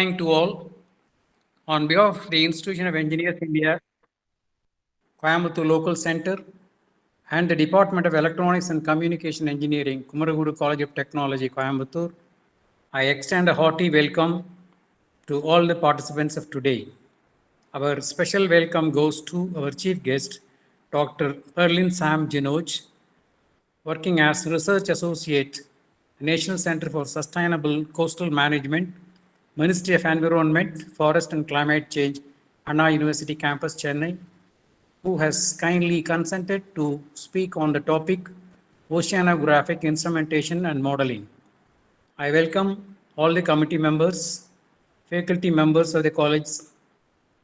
Morning to all. On behalf of the Institution of Engineers India, Coimbatore Local Center, and the Department of Electronics and Communication Engineering, Kumaraguru College of Technology, Coimbatore, I extend a hearty welcome to all the participants of today. Our special welcome goes to our chief guest, Dr. Perlin Sam Jinoj, working as Research Associate, National Center for Sustainable Coastal Management, Ministry of Environment, Forest and Climate Change, Anna University Campus, Chennai, who has kindly consented to speak on the topic Oceanographic Instrumentation and Modeling. I welcome all the committee members, faculty members of the college,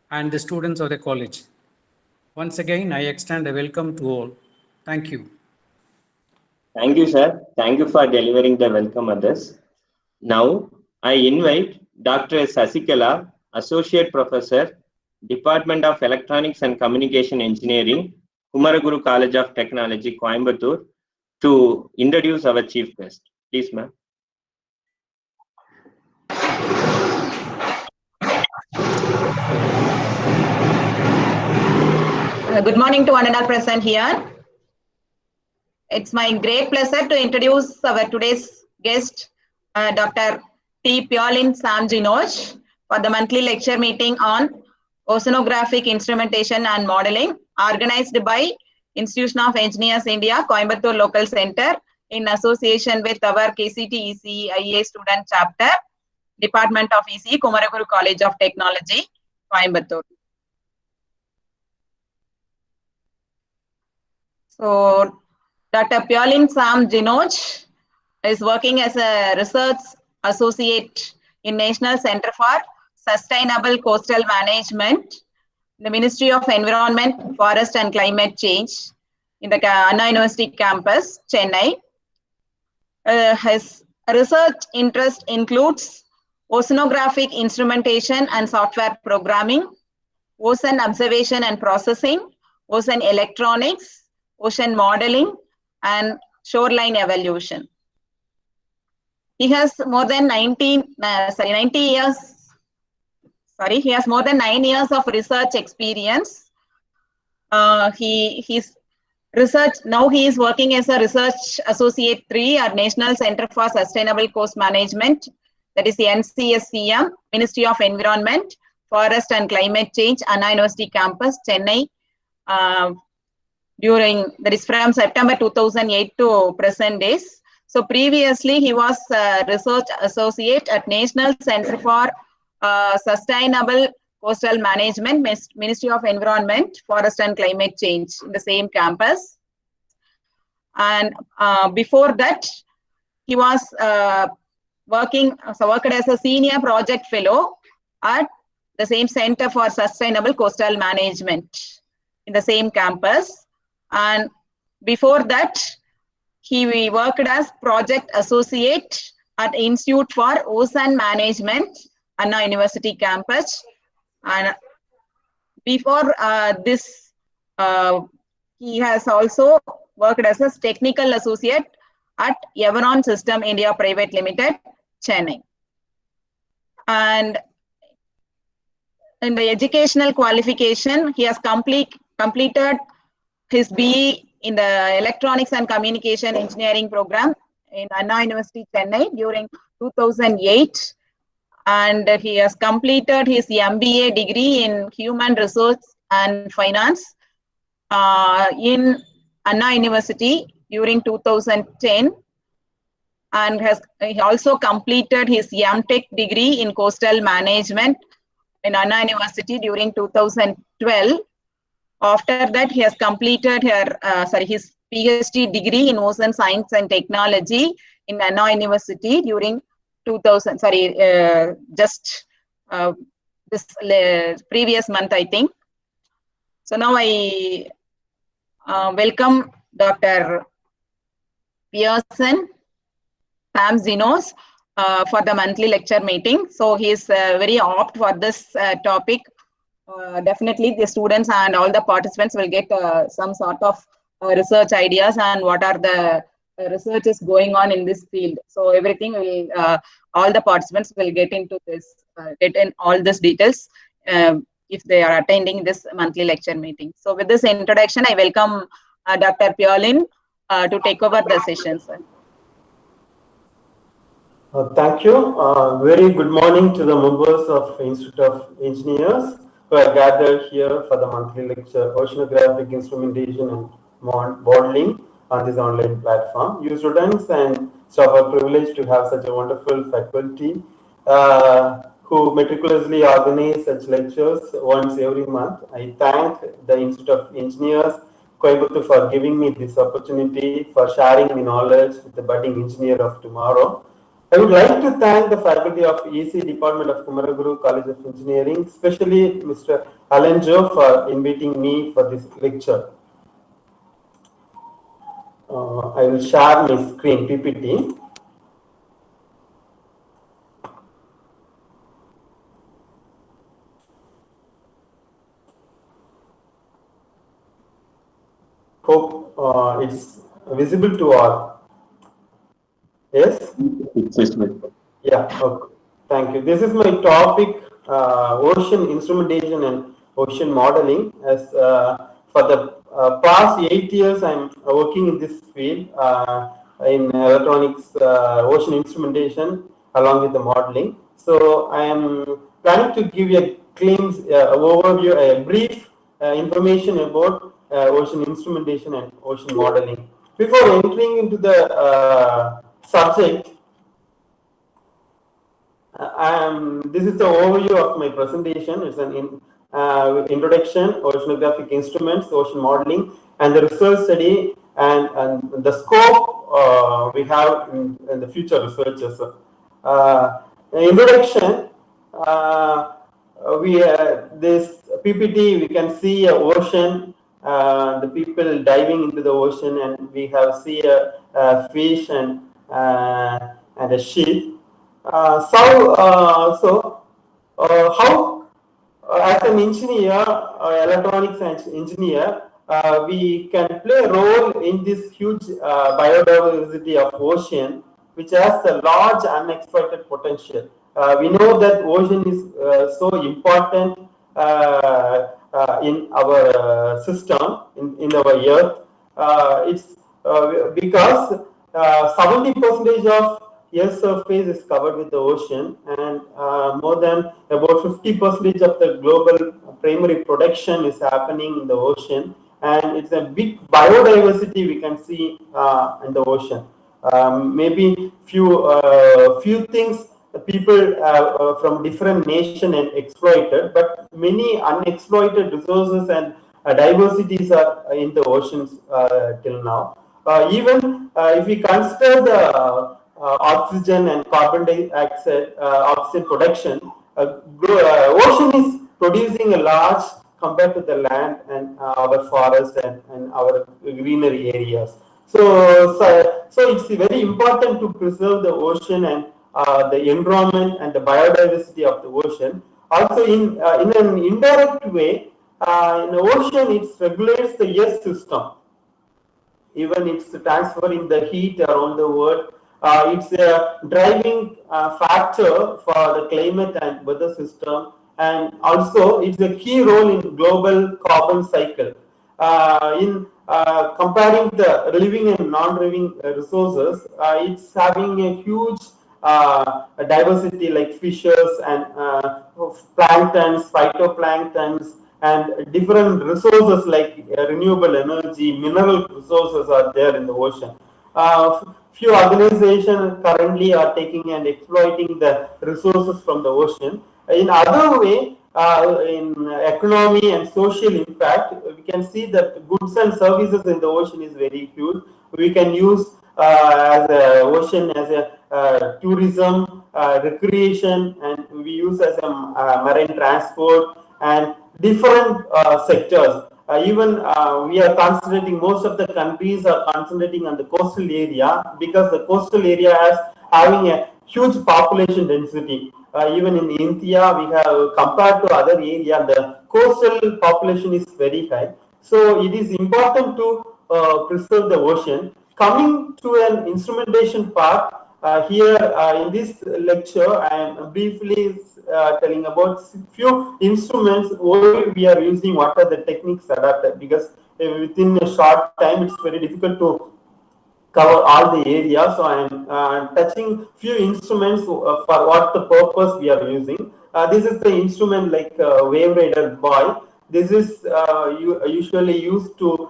and the students of the college. Once again, I extend a welcome to all. Thank you. Thank you, sir. Thank you for delivering the welcome others. Now, I invite Dr. Sasikala, Associate Professor, Department of Electronics and Communication Engineering, Kumaraguru College of Technology, Coimbatore, to introduce our chief guest. Please, ma'am. Good morning to one and all present here. It's my great pleasure to introduce our today's guest, Dr. T. Perlin Sam Jinoj, for the monthly lecture meeting on Oceanographic Instrumentation and Modeling, organized by Institution of Engineers India, Coimbatore Local Center, in association with our KCT ECE IEA Student Chapter, Department of ECE, Kumaraguru College of Technology, Coimbatore. So, Dr. Perlin Sam Jinoj is working as a research associate in National Center for Sustainable Coastal Management, the Ministry of Environment, Forest and Climate Change in the Anna University campus, Chennai. His research interest includes oceanographic instrumentation and software programming, ocean observation and processing, ocean electronics, ocean modeling, and shoreline evolution. He has more than 90 years. He has more than 9 years of research experience. His research, now he is working as a Research Associate 3 at National Center for Sustainable Coast Management, that is the NCSCM, Ministry of Environment, Forest and Climate Change, Anna University Campus, Chennai, that is from September 2008 to present days. So previously he was Research Associate at National Center for Sustainable Coastal Management, Ministry of Environment, Forest and Climate Change in the same campus. And before that, he was worked as a Senior Project Fellow at the same Center for Sustainable Coastal Management in the same campus. And before that, he worked as Project Associate at Institute for Ocean Management, Anna University campus. And before this, he has also worked as a Technical Associate at Everon System India Private Limited, Chennai. And in the educational qualification, he has completed his BE in the Electronics and Communication Engineering program in Anna University, Chennai during 2008. And he has completed his MBA degree in Human Resource and Finance in Anna University during 2010. And he also completed his MTech degree in Coastal Management in Anna University during 2012. After that, he has completed his PhD degree in Ocean Science and Technology in Anna University during 2000. This previous month, I think. So now I welcome Dr. Perlin Sam Jinoj for the monthly lecture meeting. So he is very apt for this topic. Definitely the students and all the participants will get some sort of research ideas and what are the research is going on in this field. So everything will, all the participants will get into this get in all these details if they are attending this monthly lecture meeting. So with this introduction, I welcome Dr. Piolin to take over the session, sir. Thank you. Very good morning to the members of Institute of Engineers who are gathered here for the monthly lecture, Oceanographic Instrumentation and Modeling on this online platform. You students and staff are privileged to have such a wonderful faculty who meticulously organize such lectures once every month. I thank the Institute of Engineers, Coimbatore, for giving me this opportunity for sharing the knowledge with the budding engineer of tomorrow. I would like to thank the faculty of EC Department of Kumaraguru College of Engineering, especially Mr. Alan Joe, for inviting me for this lecture. I will share my screen, PPT. Hope it's visible to all. Yes? It's visible. Yeah, okay. Thank you. This is my topic, ocean instrumentation and ocean modeling. As for the past 8 years, I'm working in this field in electronics, ocean instrumentation, along with the modeling. So I am planning to give you a glimpse, overview, a brief information about ocean instrumentation and ocean modeling. Before entering into the subject, this is the overview of my presentation. It's an introduction, oceanographic instruments, ocean modeling, and the research study, and the scope we have in the future researchers. Introduction, this PPT, we can see an ocean, the people diving into the ocean, and we have see a fish and a ship. How as an engineer, electronics engineer, we can play a role in this huge biodiversity of ocean, which has a large unexploited potential. We know that ocean is so important in our system, in our earth. It's because 70% of Earth's surface is covered with the ocean, and more than about 50% of the global primary production is happening in the ocean, and it's a big biodiversity we can see in the ocean. Maybe few things people from different nation and exploited, but many unexploited resources and diversities are in the oceans till now. Even if we consider the oxygen and carbon dioxide oxygen production, ocean is producing a large compared to the land and our forest and our greenery areas. So it's very important to preserve the ocean and the environment and the biodiversity of the ocean. Also, in an indirect way, in the ocean, it regulates the Earth system. Even it's transferring the heat around the world. It's a driving factor for the climate and weather system, and also it's a key role in global carbon cycle. In comparing the living and non-living resources, it's having a huge diversity like fishes and planktons, phytoplanktons, and different resources like renewable energy, mineral resources are there in the ocean. Few organizations currently are taking and exploiting the resources from the ocean. In other way, in economy and social impact, we can see that goods and services in the ocean is very huge. We can use as a ocean as a tourism, recreation, and we use as a marine transport and different sectors. Even we are concentrating, most of the countries are concentrating on the coastal area because the coastal area is having a huge population density. Even in India, we have, compared to other area, the coastal population is very high. So it is important to preserve the ocean. Coming to an instrumentation part, Here in this lecture, I am briefly telling about few instruments why we are using, what are the techniques adapted, because within a short time it's very difficult to cover all the areas. So I am touching few instruments for what the purpose we are using. This is the instrument like Wave Rider Boy. This is usually used to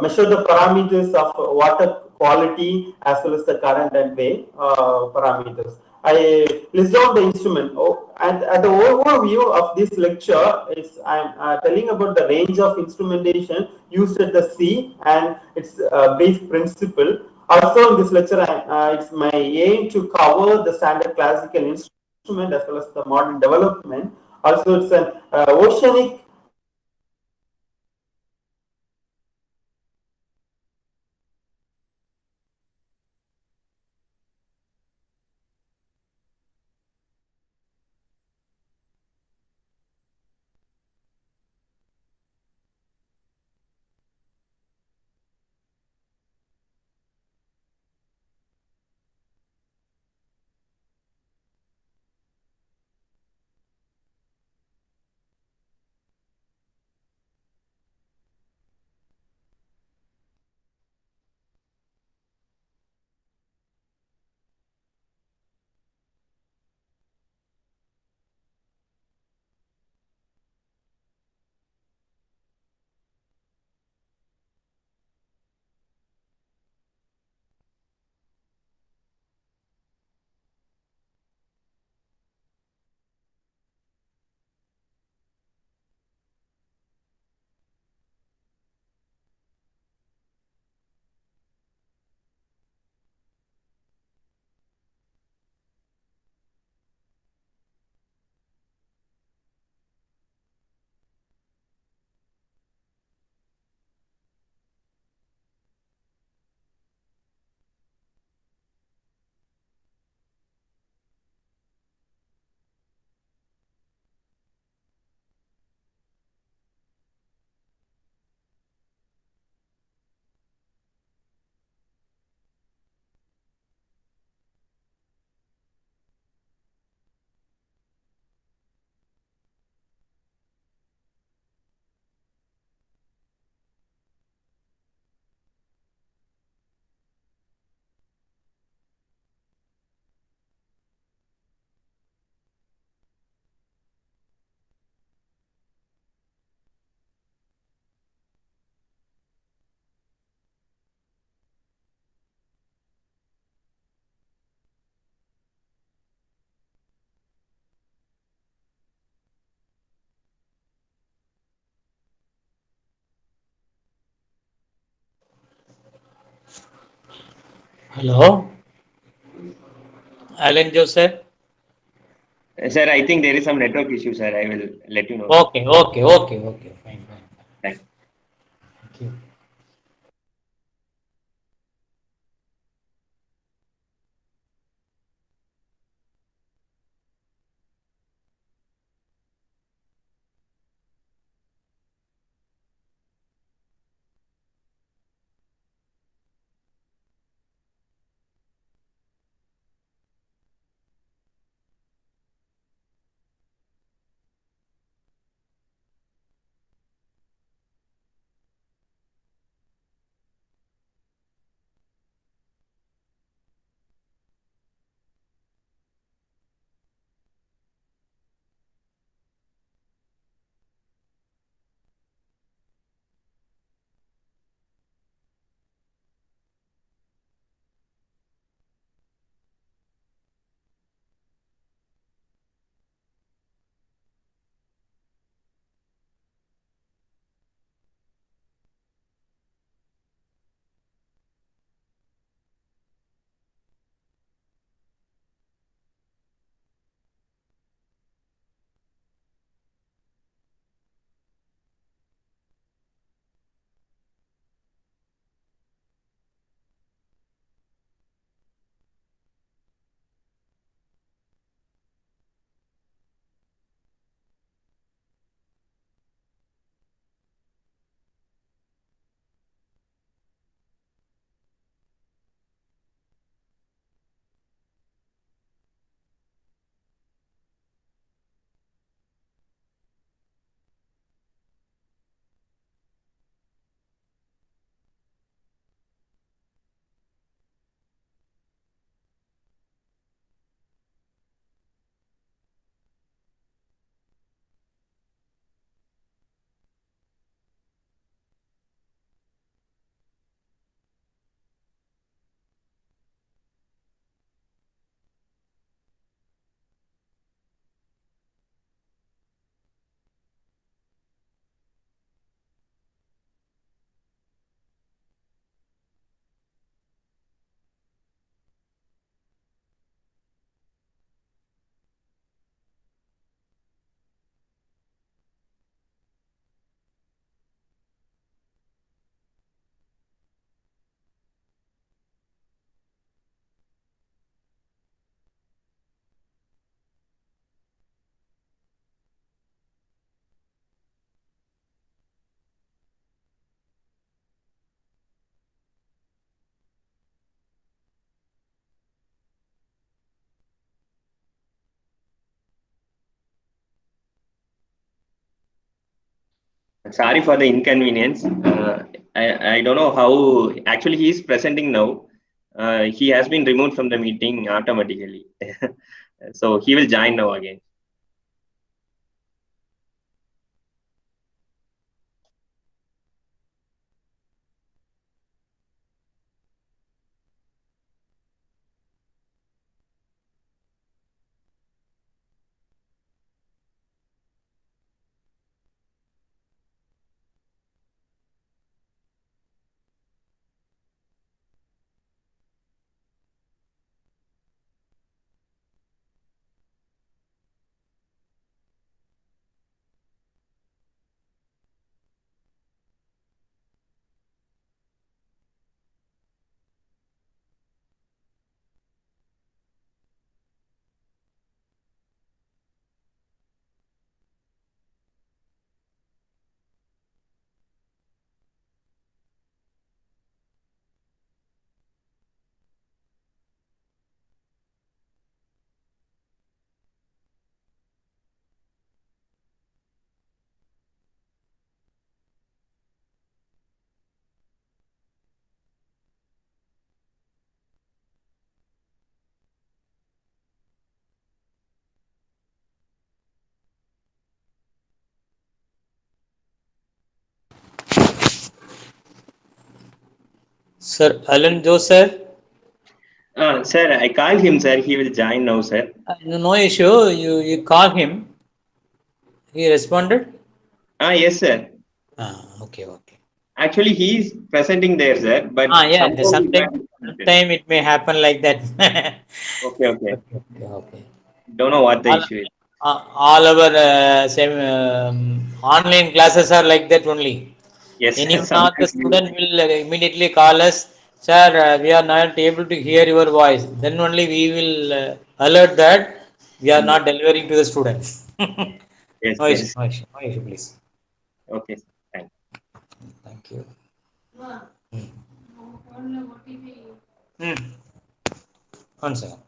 measure the parameters of water quality as well as the current and wave parameters. I list down the instrument. And at the overview of this lecture, I'm telling about the range of instrumentation used at the sea and its brief principle. Also, in this lecture, it's my aim to cover the standard classical instrument as well as the modern development. Also, it's an oceanic. Hello, Alan Joseph. Sir, I think there is some network issue, sir. I will let you know. Okay, fine. Thank you. Thank you. Sorry for the inconvenience. I don't know how. Actually, he is presenting now. He has been removed from the meeting automatically. So he will join now again. Sir, Alan Joe, sir. Sir, I called him, sir. He will join now, sir. No issue. You call him. He responded. Yes, sir. Okay, okay. Actually, he is presenting there, sir. But Yeah. somehow he got disconnected. Sometime it may happen like that. Okay, okay. Okay. Don't know what the All, issue is. all our same online classes are like that only. Yes, Any one of the sometimes we. student will immediately call us, sir, we are not able to hear your voice. Then only we will alert that we are not delivering to the students. Yes, No issue, yes. no issue, no issue, please. Okay, thank Thank you. Hmm. One second.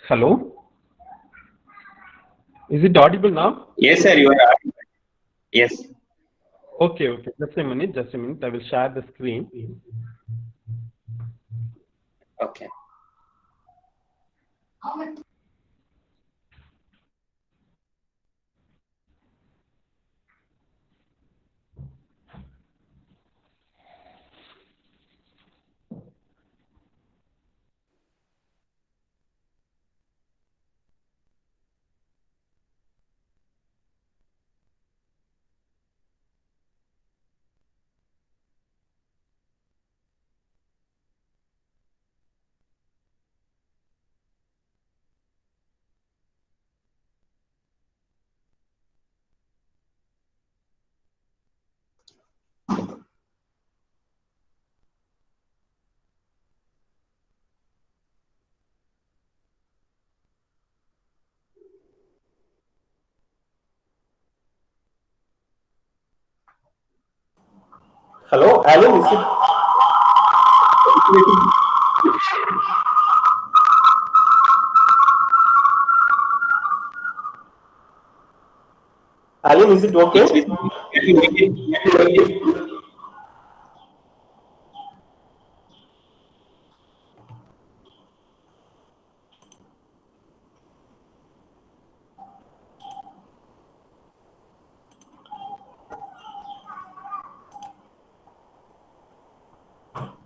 Hello? Is it audible now? Yes, sir. You are. Yes. Okay, okay. Just a minute, just a minute. I will share the screen. Okay. Hello, Alan, is it? Alan, is it okay?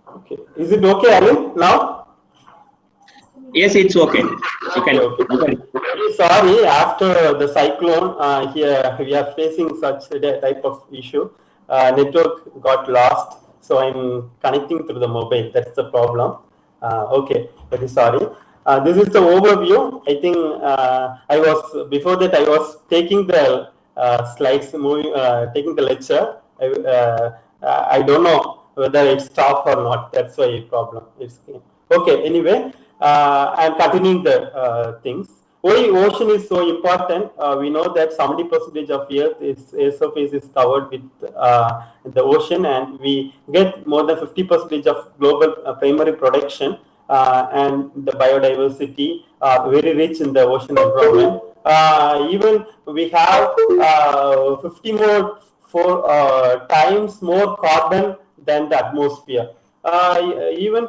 Okay. Is it okay, Alan, now? Yes, it's okay. You can. Very sorry, after the cyclone, here we are facing such a type of issue. Network got lost, so I'm connecting through the mobile. That's the problem. Okay, very sorry. This is the overview. I think before that I was taking the slides, taking the lecture. I don't know whether it stopped or not. That's why a problem. It's okay. Anyway, I'm continuing the things. Why ocean is so important? We know that 70% of Earth surface is covered with the ocean, and we get more than 50% of global primary production, and the biodiversity are very rich in the ocean environment. Even we have 50 more times more carbon than the atmosphere. Even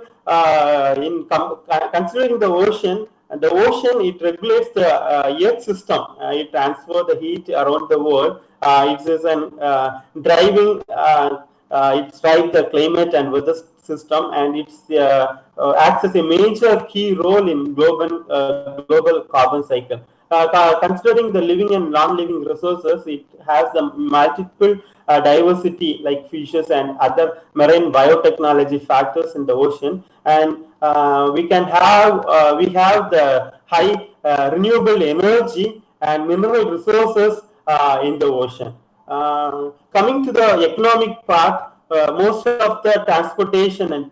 considering the ocean, it regulates the earth system. It transfers the heat around the world. It is an driving. It drives the climate and weather system, and it acts as a major key role in global carbon cycle. Considering the living and non-living resources, it has the multiple diversity like fishes and other marine biotechnology factors in the ocean, and we have the high renewable energy and mineral resources in the ocean. Coming to the economic part, most of the transportation and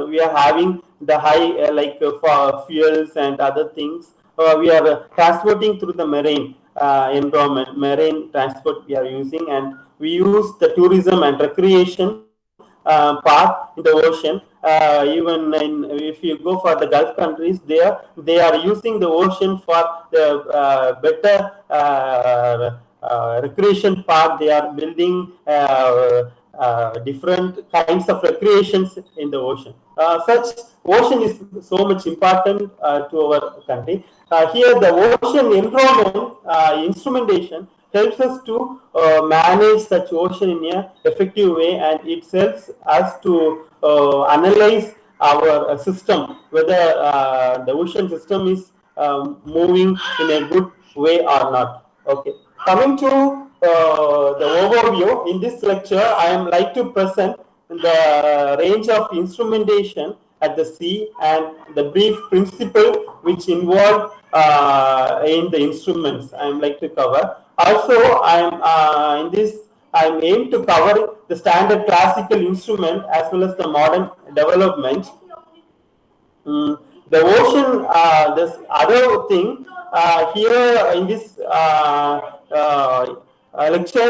we are having the high for fuels and other things. We are transporting through the marine environment, marine transport we are using, and we use the tourism and recreation part in the ocean. Even if you go for the Gulf countries, they are using the ocean for the better recreation part. They are building different kinds of recreations in the ocean. Such ocean is so much important to our country. Here the ocean environment instrumentation helps us to manage such ocean in a effective way, and it helps us to analyze our system, whether the ocean system is moving in a good way or not. Okay, coming to the overview, in this lecture I am like to present the range of instrumentation at the sea and the brief principle which involved in the instruments I am like to cover. Also, I am aimed to cover the standard classical instrument as well as the modern development. The ocean, this other thing here in this lecture,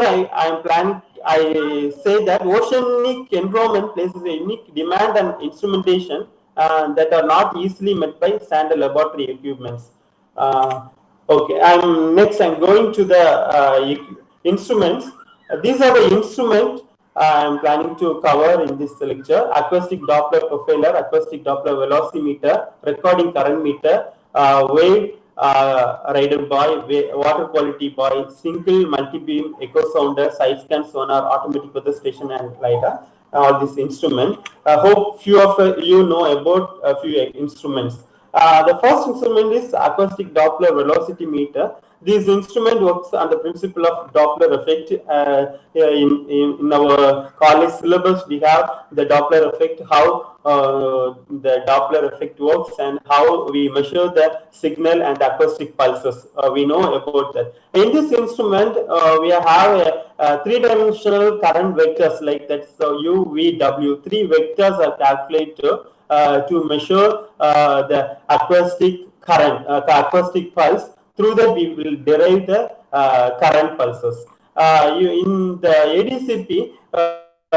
I say that oceanic environment places a unique demand and instrumentation that are not easily met by standard laboratory equipments. Okay, I'm going to the instruments. These are the instruments I'm planning to cover in this lecture: acoustic Doppler profiler, acoustic Doppler velocimeter, recording current meter, wave radar buoy, water quality buoy, single multi-beam echo sounder, side scan sonar, automatic weather station, and LiDAR. All these instruments. I hope few of you know about a few instruments. The first instrument is acoustic Doppler velocity meter. This instrument works on the principle of Doppler effect. In our college syllabus, we have the Doppler effect, how the Doppler effect works, and how we measure the signal and acoustic pulses. We know about that. In this instrument, we have a three-dimensional current vectors like that. So U, V, W. Three vectors are calculated to measure the acoustic current, acoustic pulse. Through that, we will derive the current pulses. In the ADCP,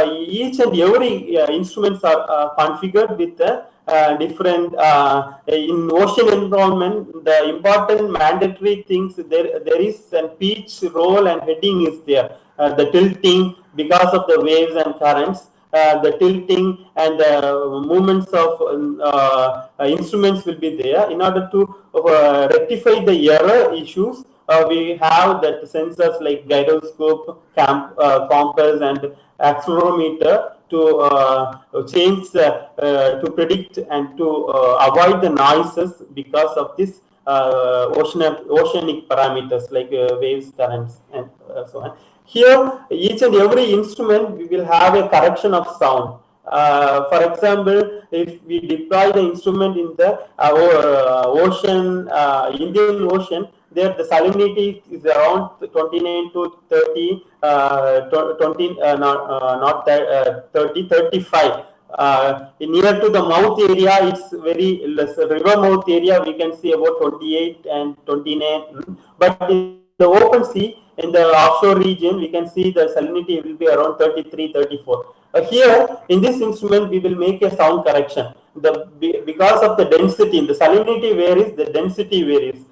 each and every instruments are configured with different in ocean environment. The important mandatory things, there is a pitch, roll, and heading is there. The tilting because of the waves and currents. The tilting and the movements of instruments will be there. In order to rectify the error issues, we have that sensors like gyroscope, compass, and accelerometer to change, to predict and to avoid the noises because of this oceanic parameters like waves, currents, and so on. Here, each and every instrument we will have a correction of sound. For example, if we deploy the instrument in the ocean, Indian Ocean, there the salinity is around 29 to 30, 20, not 30, 35. Near to the mouth area, it's very less. River mouth area, we can see about 28 and 29. But in the open sea, in the offshore region, we can see the salinity will be around 33, 34. Here, in this instrument, we will make a sound correction. Because of the density, the salinity varies, the density varies.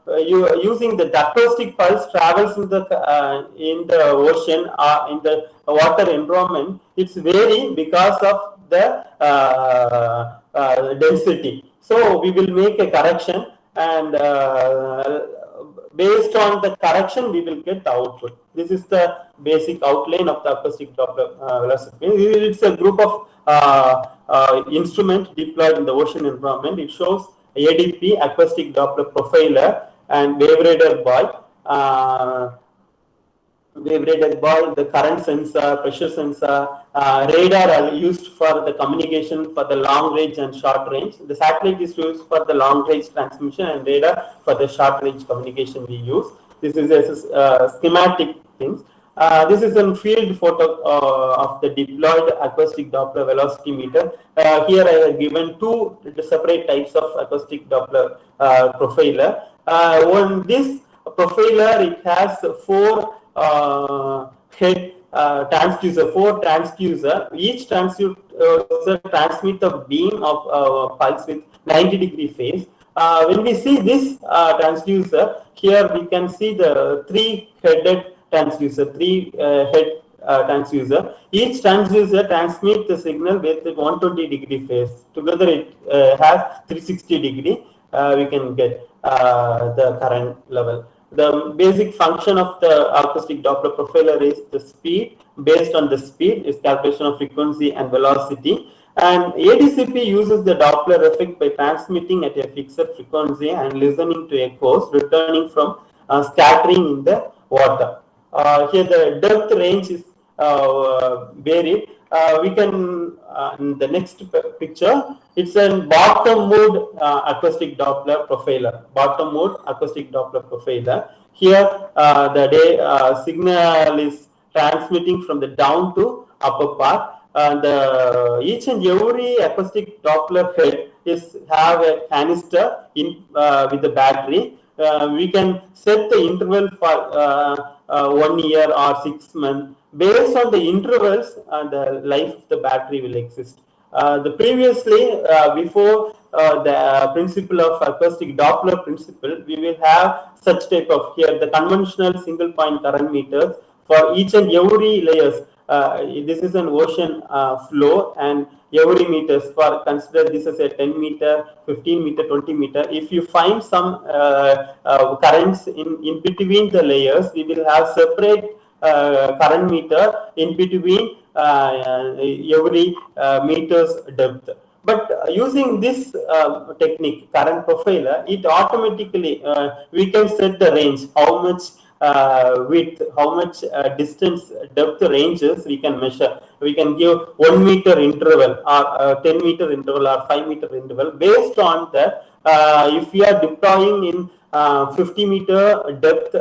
Using the acoustic pulse travels in the ocean, in the water environment, it's varying because of the density. So we will make a correction, and based on the correction, we will get the output. This is the basic outline of the acoustic Doppler velocity. It's a group of instruments deployed in the ocean environment. It shows ADP, acoustic Doppler profiler, and wave radar buoy. The current sensor, pressure sensor, radar are used for the communication for the long range and short range. The satellite is used for the long range transmission, and radar for the short range communication we use. This is a schematic things. This is a field photo of the deployed acoustic Doppler velocity meter. Here I have given two separate types of acoustic Doppler profiler. This profiler, it has four head transducer, four transducer. Each transducer transmits a beam of pulse with 90-degree phase. When we see this transducer, here we can see the three-headed transducer, three-head transducer. Each transducer transmits the signal with 120-degree phase. Together it has 360-degree. We can get the current level. The basic function of the acoustic Doppler profiler is the speed. Based on the speed is calculation of frequency and velocity. And ADCP uses the Doppler effect by transmitting at a fixed frequency and listening to echoes returning from scattering in the water. Here the depth range is varied. We can, in the next picture, it's a bottom mode acoustic Doppler profiler. Bottom mode acoustic Doppler profiler. Here the signal is transmitting from the down to upper part. Each and every acoustic Doppler head have a canister in with the battery. We can set the interval for 1 year or 6 months. Based on the intervals, the life of the battery will exist. Previously, before the principle of acoustic Doppler principle, we will have such type of here the conventional single point current meters for each and every layers. This is an ocean flow, and every meters for consider this as a 10 meter, 15 meter, 20 meter. If you find some currents in between the layers, we will have separate current meter in between every meters depth. But using this technique, current profiler, it automatically we can set the range, how much width, how much distance, depth ranges we can measure. We can give 1 meter interval or 10 meter interval or 5 meter interval based on that. If we are deploying in 50 meter depth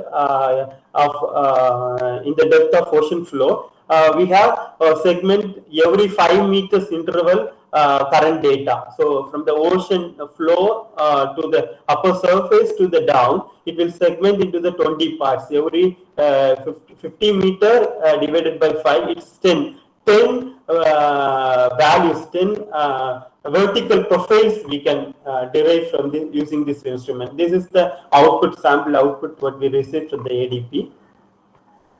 in the depth of ocean flow, we have a segment every 5 meters interval current data. So from the ocean floor to the upper surface to the down, it will segment into the 20 parts. Every 50 meter divided by 5, it's 10 values, 10 vertical profiles we can derive from this using this instrument. This is the output, sample output, what we received from the ADP.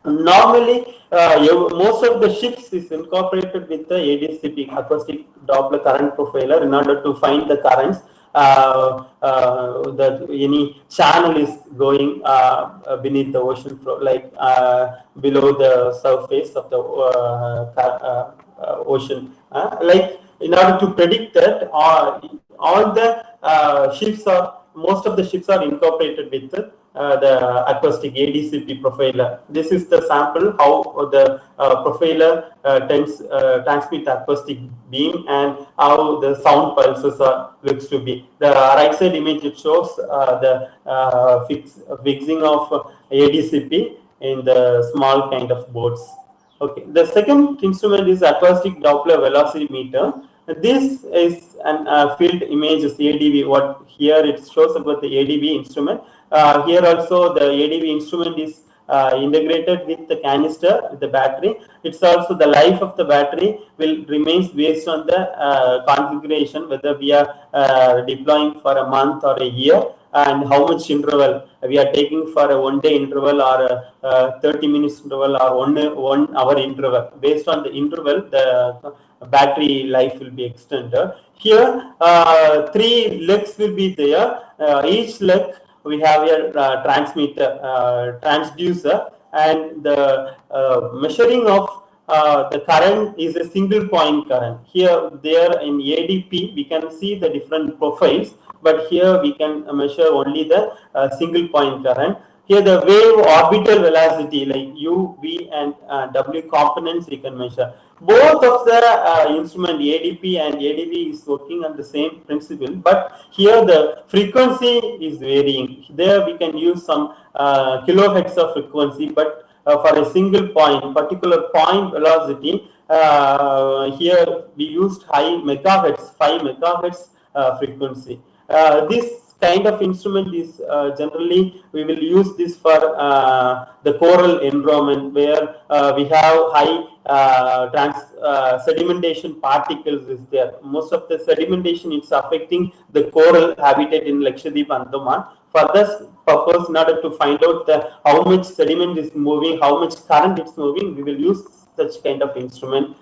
Normally, most of the ships is incorporated with the ADCP, acoustic Doppler current profiler, in order to find the currents that any channel is going beneath the ocean floor, like below the surface of the ocean. Like in order to predict that, all the ships are, most of the ships are incorporated with the acoustic ADCP profiler. This is the sample how the profiler transmit acoustic beam and how the sound pulses are looks to be. The right side image, it shows the fixing of ADCP in the small kind of boats. Okay, the second instrument is acoustic Doppler velocity meter. This is an field image is ADV. What here it shows about the ADV instrument. Here also the ADV instrument is integrated with the canister, with the battery. It's also the life of the battery will remains based on the configuration, whether we are deploying for a month or a year, and how much interval we are taking for a 1 day interval or a 30 minutes interval or 1 hour interval. Based on the interval, the battery life will be extended. Here, 3 legs will be there. Each leg we have a transmitter, transducer, and the measuring of the current is a single point current. Here, there in ADP, we can see the different profiles, but here we can measure only the single point current. Here the wave orbital velocity like U, V and W components we can measure. Both of the instrument ADP and ADV is working on the same principle, but here the frequency is varying. There we can use some kilohertz of frequency, but for a single point, particular point velocity, here we used high megahertz, 5 megahertz frequency. This kind of instrument is generally we will use this for the coral environment, where we have high sedimentation particles is there. Most of the sedimentation is affecting the coral habitat in Lakshadweep and Andaman. For this purpose, in order to find out how much sediment is moving, how much current it's moving, we will use such kind of instrument.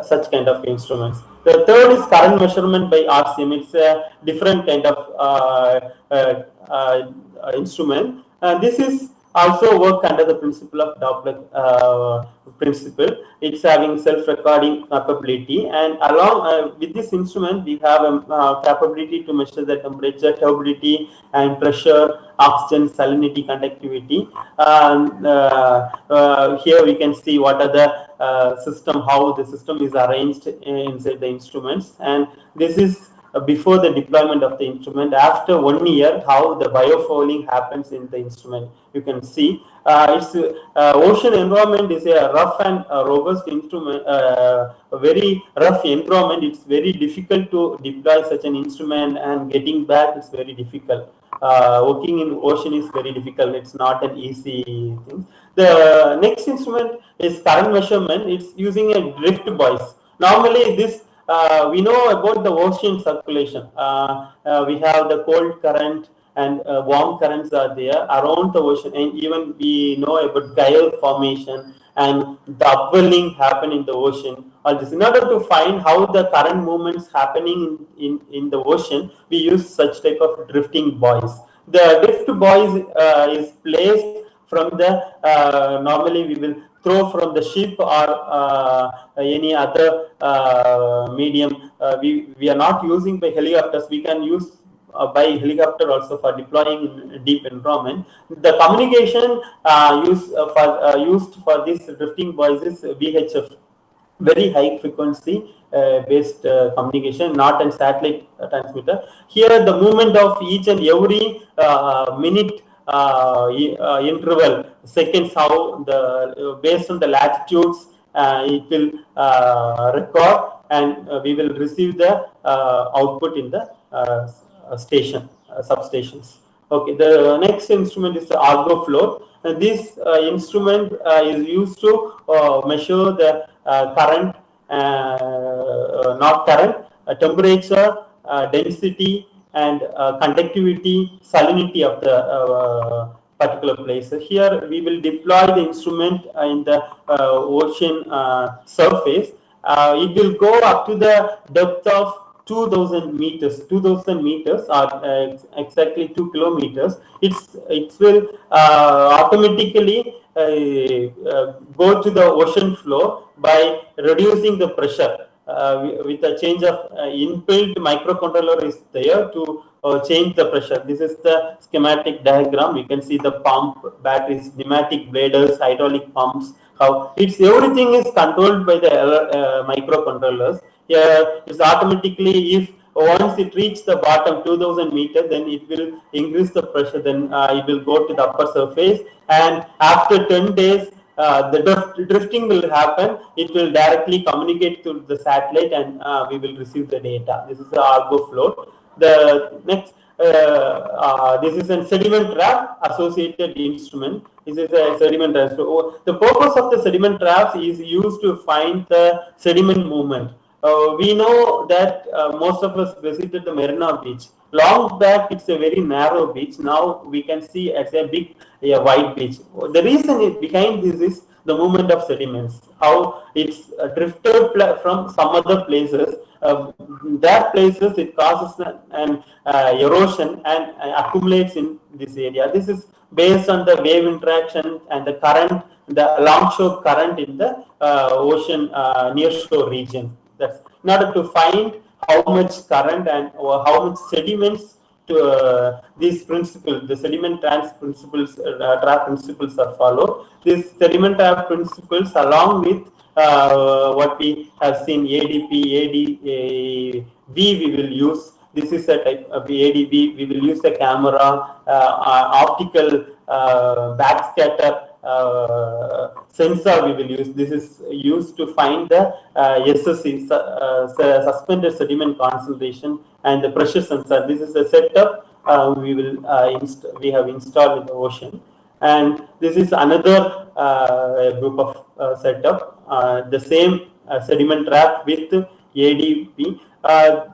Such kind of instruments. The third is current measurement by RCM. It's a different kind of instrument. This is also work under the principle of Doppler principle. It's having self-recording capability, and along with this instrument, we have a capability to measure the temperature, turbidity, and pressure, oxygen, salinity, conductivity. Here we can see what are the system, how the system is arranged inside the instruments, and this is before the deployment of the instrument. After 1 year, how the biofouling happens in the instrument. You can see its ocean environment is a rough and robust instrument, a very rough environment. It's very difficult to deploy such an instrument, and getting back is very difficult. Working in ocean is very difficult. It's not an easy thing. The next instrument is current measurement. It's using a drift buoys. Normally this we know about the ocean circulation. We have the cold current and warm currents are there around the ocean, and even we know about gyre formation and the upwelling happen in the ocean. All this in order to find how the current movements happening in the ocean, we use such type of drifting buoys. The drift buoys is placed from the normally we will throw from the ship or any other medium. We are not using by helicopters. We can use by helicopter also for deploying in deep environment. The communication used for this drifting buoys is VHF, very high frequency based communication, not a satellite transmitter. Here the movement of each and every minute interval, seconds, how the based on the latitudes it will record, and we will receive the output in the substations. Okay, the next instrument is the Argo floor. This instrument is used to measure the current, not current, temperature, density, and conductivity, salinity of the particular place. Here we will deploy the instrument in the ocean surface. It will go up to the depth of 2000 meters. 2000 meters are exactly 2 kilometers. It will automatically go to the ocean floor by reducing the pressure. With a change of inbuilt microcontroller is there to change the pressure. This is the schematic diagram. You can see the pump, batteries, pneumatic bladers, hydraulic pumps. How everything is controlled by the microcontrollers. It's automatically, if once it reaches the bottom 2000 meters, then it will increase the pressure. Then it will go to the upper surface, and after 10 days. The drifting will happen. It will directly communicate to the satellite, and we will receive the data. This is the Argo flow. The next, this is a sediment trap associated instrument. This is a sediment trap. So, the purpose of the sediment traps is used to find the sediment movement. We know that most of us visited the Marina Beach. Long back, it's a very narrow beach. Now we can see it's a big, wide beach. The reason behind this is the movement of sediments. How it's drifted from some other places. That places it causes an erosion and accumulates in this area. This is based on the wave interaction and the current, the alongshore current in the ocean nearshore region. That's in order to find how much current and how much sediments to these principles, the sediment trap principles are followed. These sediment trap principles, along with what we have seen, ADP, we will use. This is a type of ADP. We will use the camera, optical backscatter. Sensor we will use. This is used to find the SSC, suspended sediment concentration, and the pressure sensor. This is a setup we have installed in the ocean, and this is another group of setup. The same sediment trap with ADP.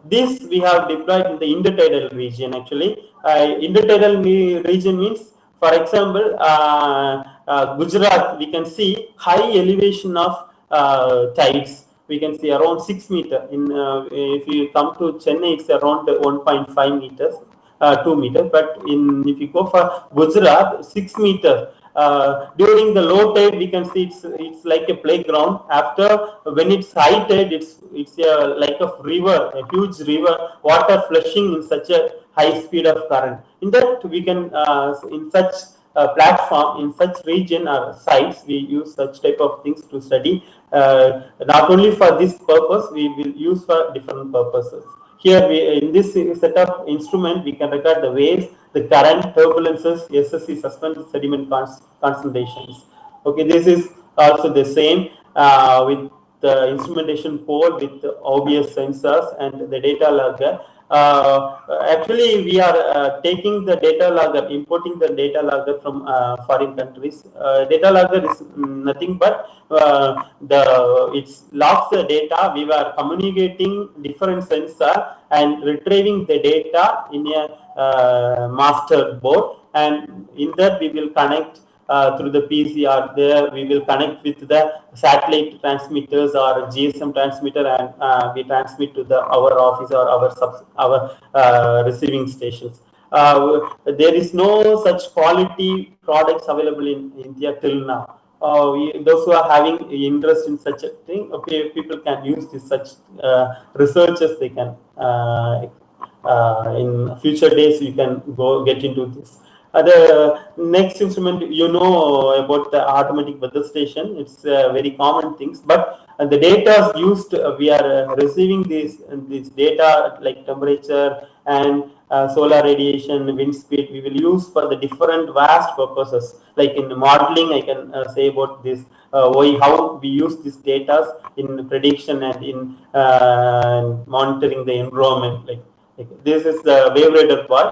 This we have deployed in the intertidal region. Actually, intertidal region means, for example, Gujarat, we can see high elevation of tides. We can see around 6 meters. If you come to Chennai, it's around 1.5 meters, 2 meters. But if you go for Gujarat, 6 meters. During the low tide, we can see it's like a playground. After, when it's high tide, it's like a river, a huge river, water flushing in such a high speed of current. In that, we can in such platform, in such region or sites, we use such type of things to study. Not only for this purpose, we will use for different purposes. Here, in this set of instrument, we can record the waves, the current, turbulences, SSC, suspended sediment concentrations. Okay, this is also the same with the instrumentation pole with the OBS sensors and the data logger. Actually, we are taking the data logger, importing the data logger from foreign countries. Data logger is nothing but it logs the data. We were communicating different sensor and retrieving the data in a master board, and in that we will connect through the PCR. There we will connect with the satellite transmitters or GSM transmitter, and we transmit to our office or our receiving stations. There is no such quality products available in India till now. Those who are having interest in such a thing, okay, people can use this such researchers. They can in future days you can go get into this. The next instrument, you know about the automatic weather station. It's very common things, but the data is used. We are receiving this data like temperature and solar radiation, wind speed. We will use for the different vast purposes. Like in modeling, I can say about this how we use this data in prediction and in monitoring the environment. Like this is the wave radar buoy.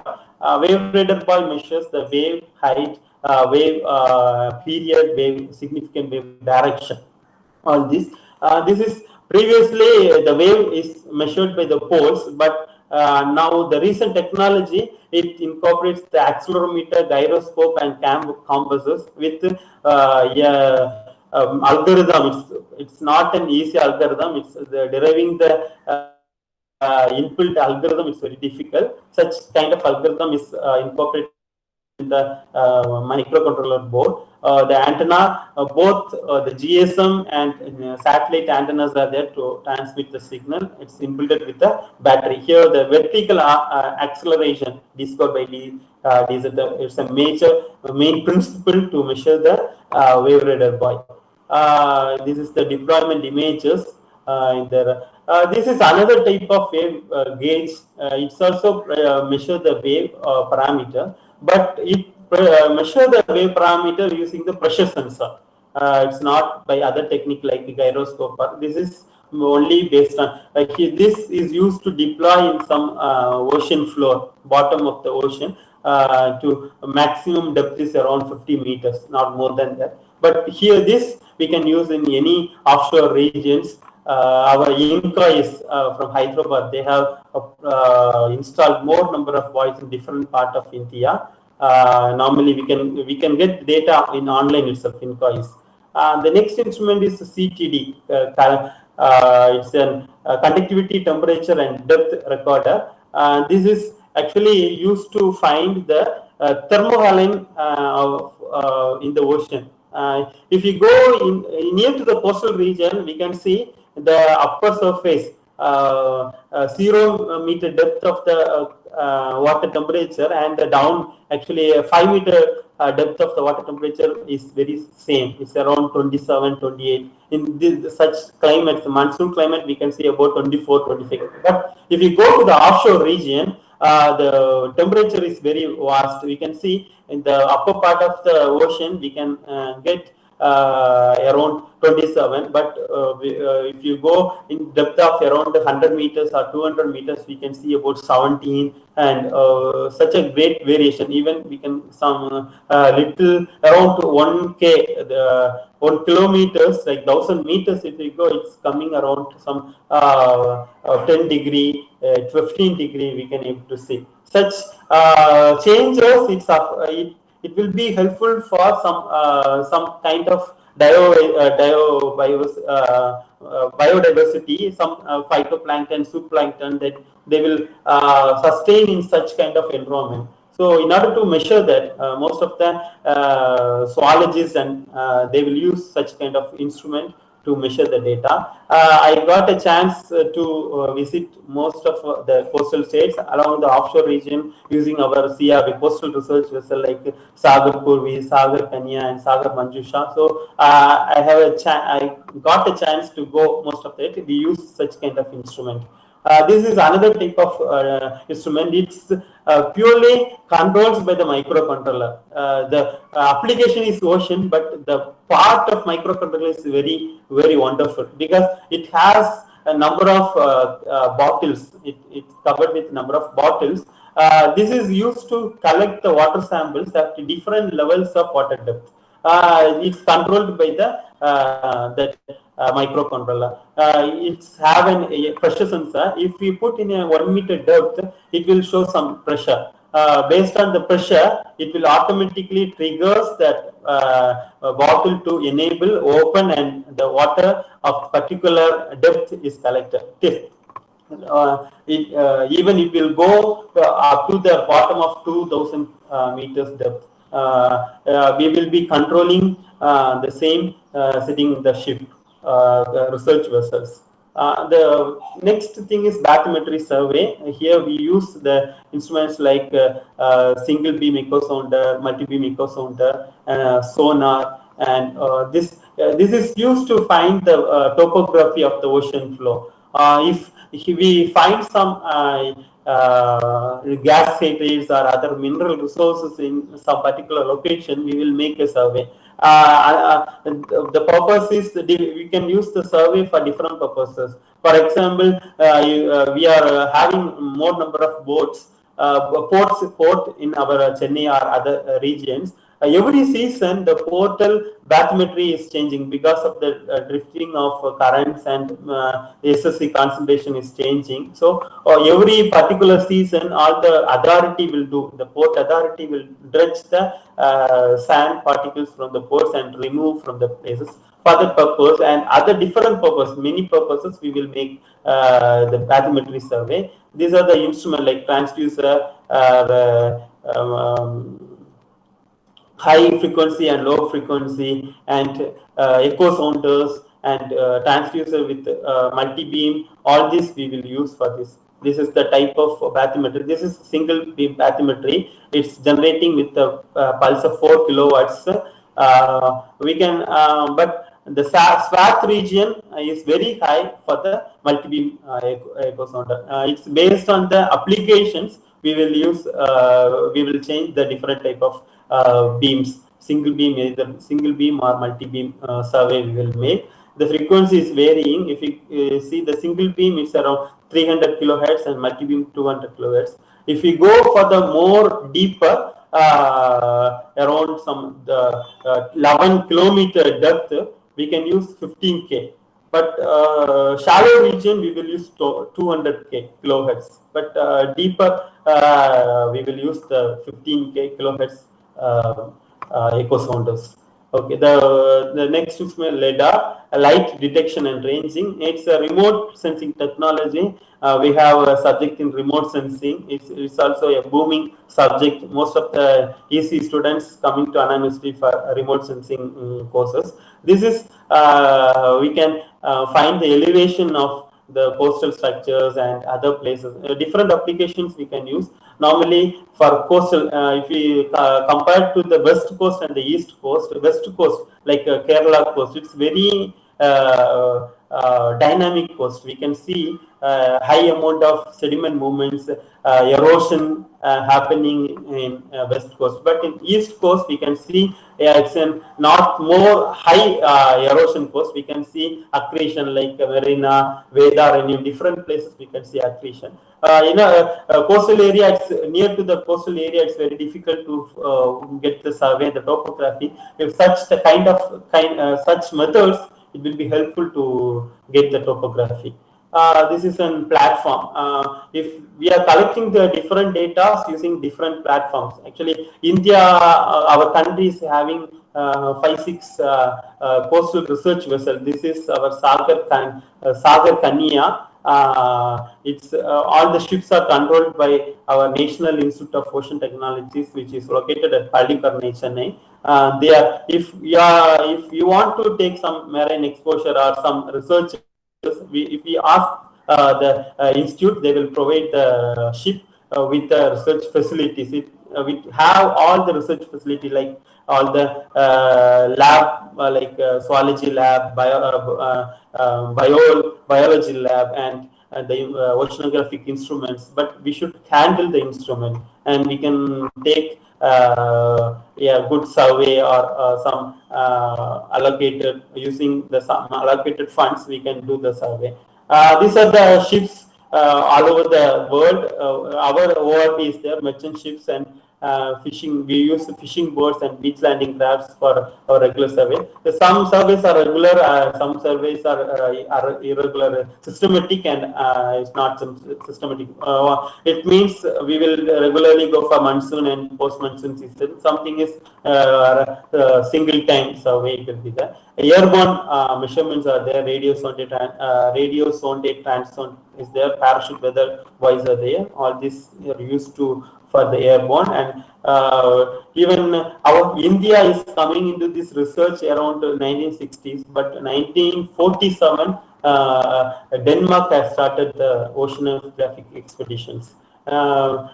Wave radar buoy measures the wave height, wave period, wave significant wave direction. On this, this is previously the wave is measured by the poles, but now the recent technology, it incorporates the accelerometer, gyroscope, and compasses with algorithm. It's not an easy algorithm. It's deriving the inbuilt algorithm is very difficult. Such kind of algorithm is incorporated in the microcontroller board. The antenna, both the GSM and satellite antennas are there to transmit the signal. It's inbuilt with the battery. Here, the vertical acceleration, d square by d, it's a main principle to measure the wave radar buoy. This is the deployment images. This is another type of wave gauge. It's also measure the wave parameter, but it measure the wave parameter using the pressure sensor. It's not by other technique like the gyroscope. This is only based on this is used to deploy in some ocean floor, bottom of the ocean. To maximum depth is around 50 meters, not more than that. But here this we can use in any offshore regions. Our INCA is from Hyderabad. They have installed more number of buoys in different part of India. Normally we can get data in online itself. INCA is. The next instrument is CTD. It's a conductivity, temperature, and depth recorder. This is actually used to find the thermohaline in the ocean. If you go in near to the coastal region, we can see the upper surface, 0 meter depth of the water temperature, and the down actually a 5 meter depth of the water temperature is very same. It's around 27, 28. In this, such climates, the monsoon climate, we can see about 24, 25. But if you go to the offshore region, the temperature is very vast. We can see in the upper part of the ocean, we can get around 27, but if you go in depth of around 100 meters or 200 meters, we can see about 17, and such a great variation. Even we can some little around 1k, the 1 kilometers, like 1000 meters. If you go, it's coming around some 10 degree, 15 degree. We can able to see such changes. It will be helpful for some kind of biodiversity, some phytoplankton, zooplankton, that they will sustain in such kind of environment. So in order to measure that, most of the zoologists and they will use such kind of instrument to measure the data. I got a chance to visit most of the coastal states along the offshore region using our CRV, coastal research vessel, like Sagar Purvi, Sagar Kanya, and Sagar Manjusha. So I got a chance to go most of it. We use such kind of instrument. This is another type of instrument. It's purely controlled by the microcontroller. The application is ocean, but the part of microcontroller is very, very wonderful because it has a number of bottles. It's covered with number of bottles. This is used to collect the water samples at different levels of water depth. It's controlled by the microcontroller. It's have a pressure sensor. If we put in a 1 meter depth, it will show some pressure. Based on the pressure, it will automatically triggers that bottle to enable open, and the water of particular depth is collected. Even it will go up to the bottom of 2000 meters depth. We will be controlling the same sitting in the ship, the research vessels. The next thing is bathymetry survey. Here we use the instruments like single beam echo sounder, multi beam echo sounder, sonar, and this is used to find the topography of the ocean floor. If we find some gas hydrates or other mineral resources in some particular location, we will make a survey. The purpose is we can use the survey for different purposes. For example, we are having more number of boats, port in our Chennai or other regions. Every season, the portal bathymetry is changing because of the drifting of currents, and SSC concentration is changing. So every particular season, all the authority will do, the port authority will dredge the sand particles from the ports and remove from the places. For that purpose and other different purpose, many purposes, we will make the bathymetry survey. These are the instruments like transducer, high frequency and low frequency, and echo sounders, and transducer with multi-beam. All this we will use for this. This is the type of bathymetry. This is single beam bathymetry. It's generating with a pulse of 4 kilowatts. We can, but the swath region is very high for the multi-beam echo sounder. It's based on the applications. We will use, we will change the different type of beams, single beam, either single beam or multi-beam survey we will make. The frequency is varying. If you see the single beam, it's around 300 kilohertz and multi-beam 200 kilohertz. If we go for the more deeper, around some 11 kilometer depth, we can use 15K. But shallow region, we will use 200K kilohertz. But deeper, we will use the 15K kilohertz echo sounders. Okay, the next is LiDAR, light detection and ranging. It's a remote sensing technology. We have a subject in remote sensing. It's also a booming subject. Most of the EC students coming to Anna University for remote sensing courses. This is, we can find the elevation of the coastal structures and other places. Different applications we can use. Normally for coastal, if we compare to the west coast and the east coast, like Kerala coast, it's very dynamic coast. We can see high amount of sediment movements, erosion happening in west coast. But in east coast, we can see it's a not more high erosion coast. We can see accretion like Marina, Vedar, in different places we can see accretion. In a coastal area, it's near to the coastal area, it's very difficult to get the survey, the topography. If such the such methods, it will be helpful to get the topography. This is a platform. If we are collecting the different data using different platforms, actually India, our country is having 5-6 coastal research vessels. This is our Sagar Kanya. It's all the ships are controlled by our National Institute of Ocean Technologies, which is located at Pallikarnai, Chennai. If you want to take some marine exposure or some research, if we ask the institute, they will provide the ship with the research facilities. We have all the research facility, like all the lab, like zoology lab, biology lab, and the oceanographic instruments. But we should handle the instrument, and we can take good survey or some allocated, using the some allocated funds, we can do the survey. These are the ships all over the world. Our ORP is there, merchant ships and fishing. We use fishing boats and beach landing crafts for our regular survey. Some surveys are regular, some surveys are irregular, systematic, and it's not systematic. It means we will regularly go for monsoon and post-monsoon season. Something is single time survey, it will be there. Airborne measurements are there. Radio sonde transsonde is there. Parachute weather buoys are there. All these are used for the airborne, and even our India is coming into this research around 1960s, but 1947 Denmark has started the oceanographic expeditions.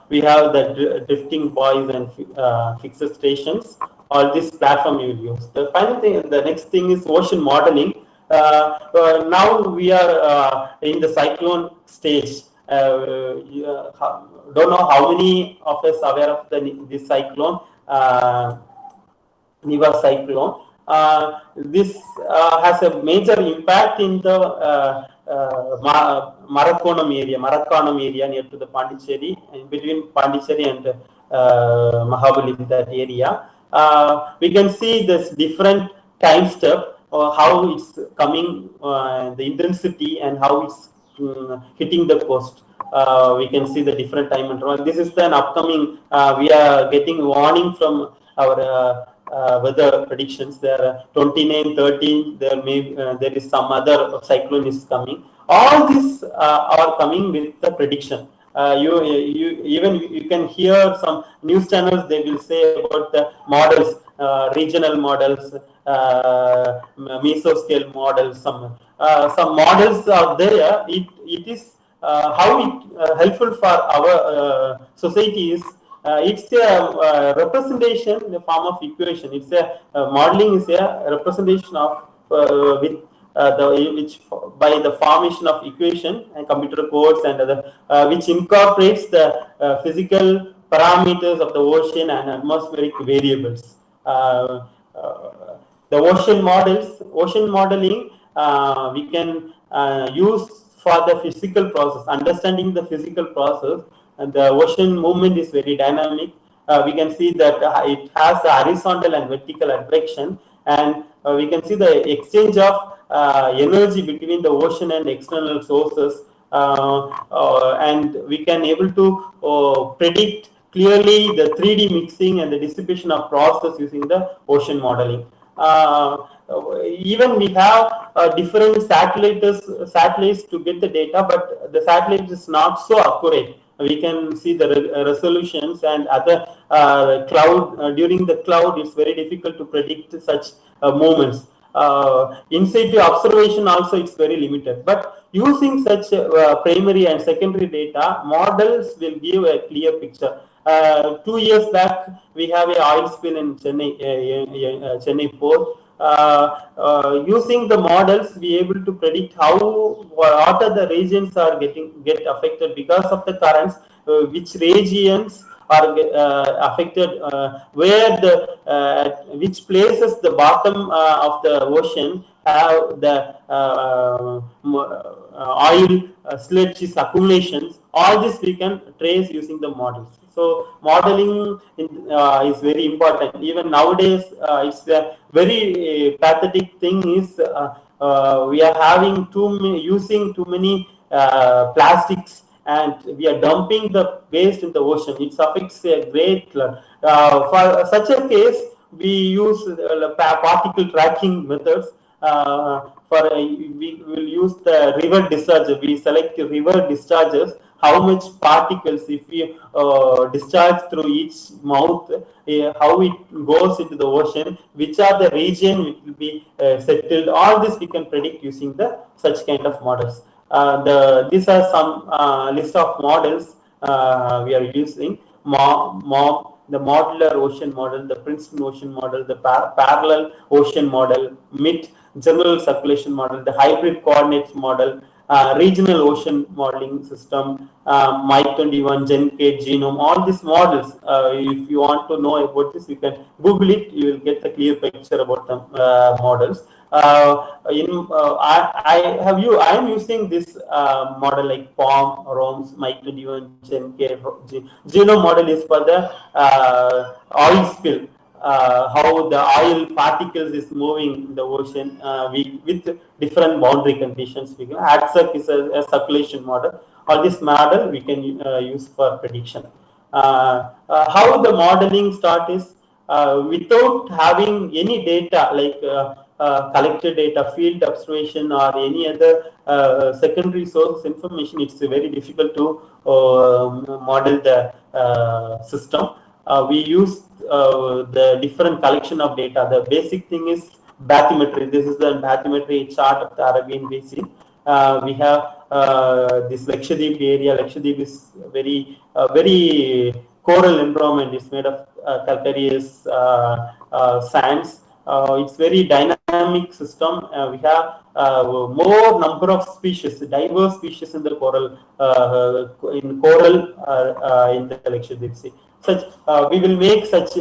We have the drifting buoys and fixed stations. All this platform you will use. The final thing, the next thing is ocean modeling. Now we are in the cyclone stage. don't know how many of us are aware of this cyclone, Niva cyclone. This has a major impact in the Marakonam area near to the Pondicherry, in between Pondicherry and Mahabali, that area. We can see this different time step, how it's coming, the intensity, and how it's hitting the coast. We can see the different time interval. This is an upcoming, we are getting warning from our weather predictions. There are 29, 13, there is some other cyclone is coming. All these are coming with the prediction. You can hear some news channels, they will say about the models, regional models, mesoscale models. Some models are there. It is how it helpful for our society is. It's a representation in the form of equation. It's a modeling is a representation of with which by the formation of equation and computer codes and other, which incorporates the physical parameters of the ocean and atmospheric variables. The ocean modeling, we can use for the physical process, understanding the physical process. And the ocean movement is very dynamic. We can see that it has the horizontal and vertical advection, and we can see the exchange of energy between the ocean and external sources, and we can able to predict clearly the 3D mixing and the dissipation of process using the ocean modeling. Even we have different satellites to get the data, but the satellite is not so accurate. We can see the resolutions and other cloud. During the cloud, it's very difficult to predict such movements. In situ observation also, it's very limited. But using such primary and secondary data, models will give a clear picture. 2 years back, we have an oil spill in Chennai port. Using the models, we able to predict what are the regions are get affected because of the currents, which regions are affected, where the which places the bottom of the ocean have the oil sludges accumulations. All this we can trace using the models. So modeling is very important. Even nowadays, it's a very pathetic thing is we are having using too many plastics, and we are dumping the waste in the ocean. It affects a great. For such a case, we use particle tracking methods. We will use the river discharge. We select river discharges. How much particles, if we discharge through each mouth, how it goes into the ocean, which are the region which will be settled. All this we can predict using such kind of models. These are some list of models we are using. The modular ocean model, the Princeton ocean model, the parallel ocean model, MIT general circulation model, the hybrid coordinates model, regional ocean modeling system, MIC21, GenK, Genome, all these models. If you want to know about this, you can Google it. You will get a clear picture about the models. I am using this model like POM, ROMS, MIC21, GenK. Genome model is for the oil spill. How the oil particles is moving in the ocean with different boundary conditions. ADSEC is a circulation model. All this model we can use for prediction. How the modeling start is without having any data like collected data, field observation, or any other secondary source information. It's very difficult to model the system. We use the different collection of data. The basic thing is bathymetry. This is the bathymetry chart of the Arabian Basin. We have this Lakshadweep area. Lakshadweep is very coral environment. It's made of calcareous sands. It's very dynamic system. We have more number of species, diverse species in the coral in the Lakshadweep Sea. Such we will make such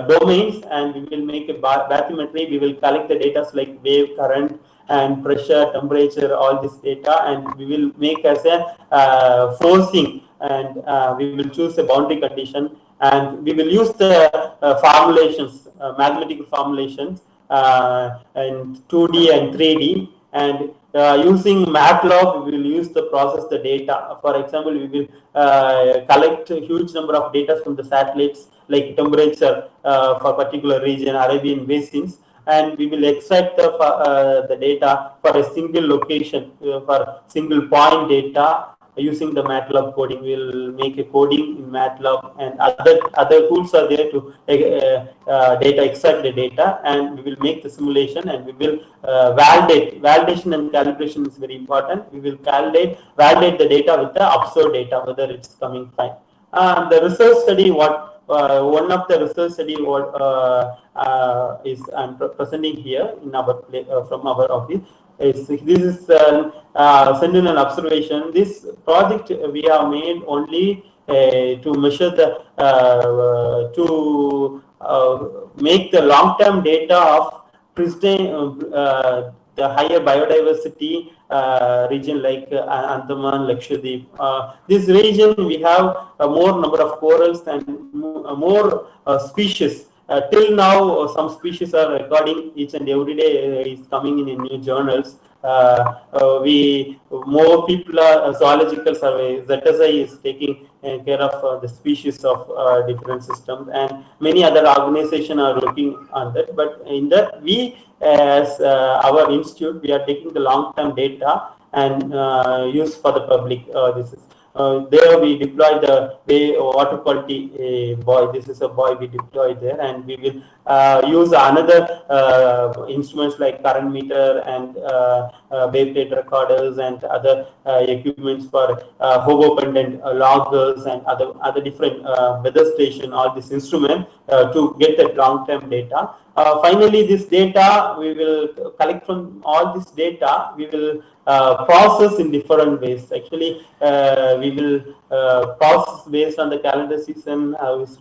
domains, and we will make a bathymetry. We will collect the data like wave, current, and pressure, temperature, all this data, and we will make as a forcing, and we will choose a boundary condition, and we will use the formulations, mathematical formulations in 2D and 3D, and using MATLAB, we will use to process the data. For example, we will collect a huge number of data from the satellites, like temperature for particular region, Arabian basins, and we will extract the data for a single location, for single point data. Using the MATLAB coding, we will make a coding in MATLAB, and other tools are there to data extract the data, and we will make the simulation, and we will validate. Validation and calibration is very important. We will validate the data with the observed data, whether it's coming fine. The research study, one of the research study is I'm presenting here in our from our office. This is Sentinel observation. This project we have made only to measure the make the long-term data of pristine the higher biodiversity region like Andaman, Lakshadweep. This region we have more number of corals and more species. Till now, some species are recording each and every day is coming in new journals. More people are zoological survey. ZSI is taking care of the species of different systems, and many other organizations are looking on that. But in that, we as our institute, we are taking the long-term data and use for the public. This is. There we deploy the water quality buoy. This is a buoy we deployed there, and we will use another instruments like current meter and wave plate recorders and other equipments for hobo pendant loggers and other different weather station. All this instrument to get that long-term data. Finally, this data we will collect from all this data. We will process in different ways. Actually, we will process based on the calendar season,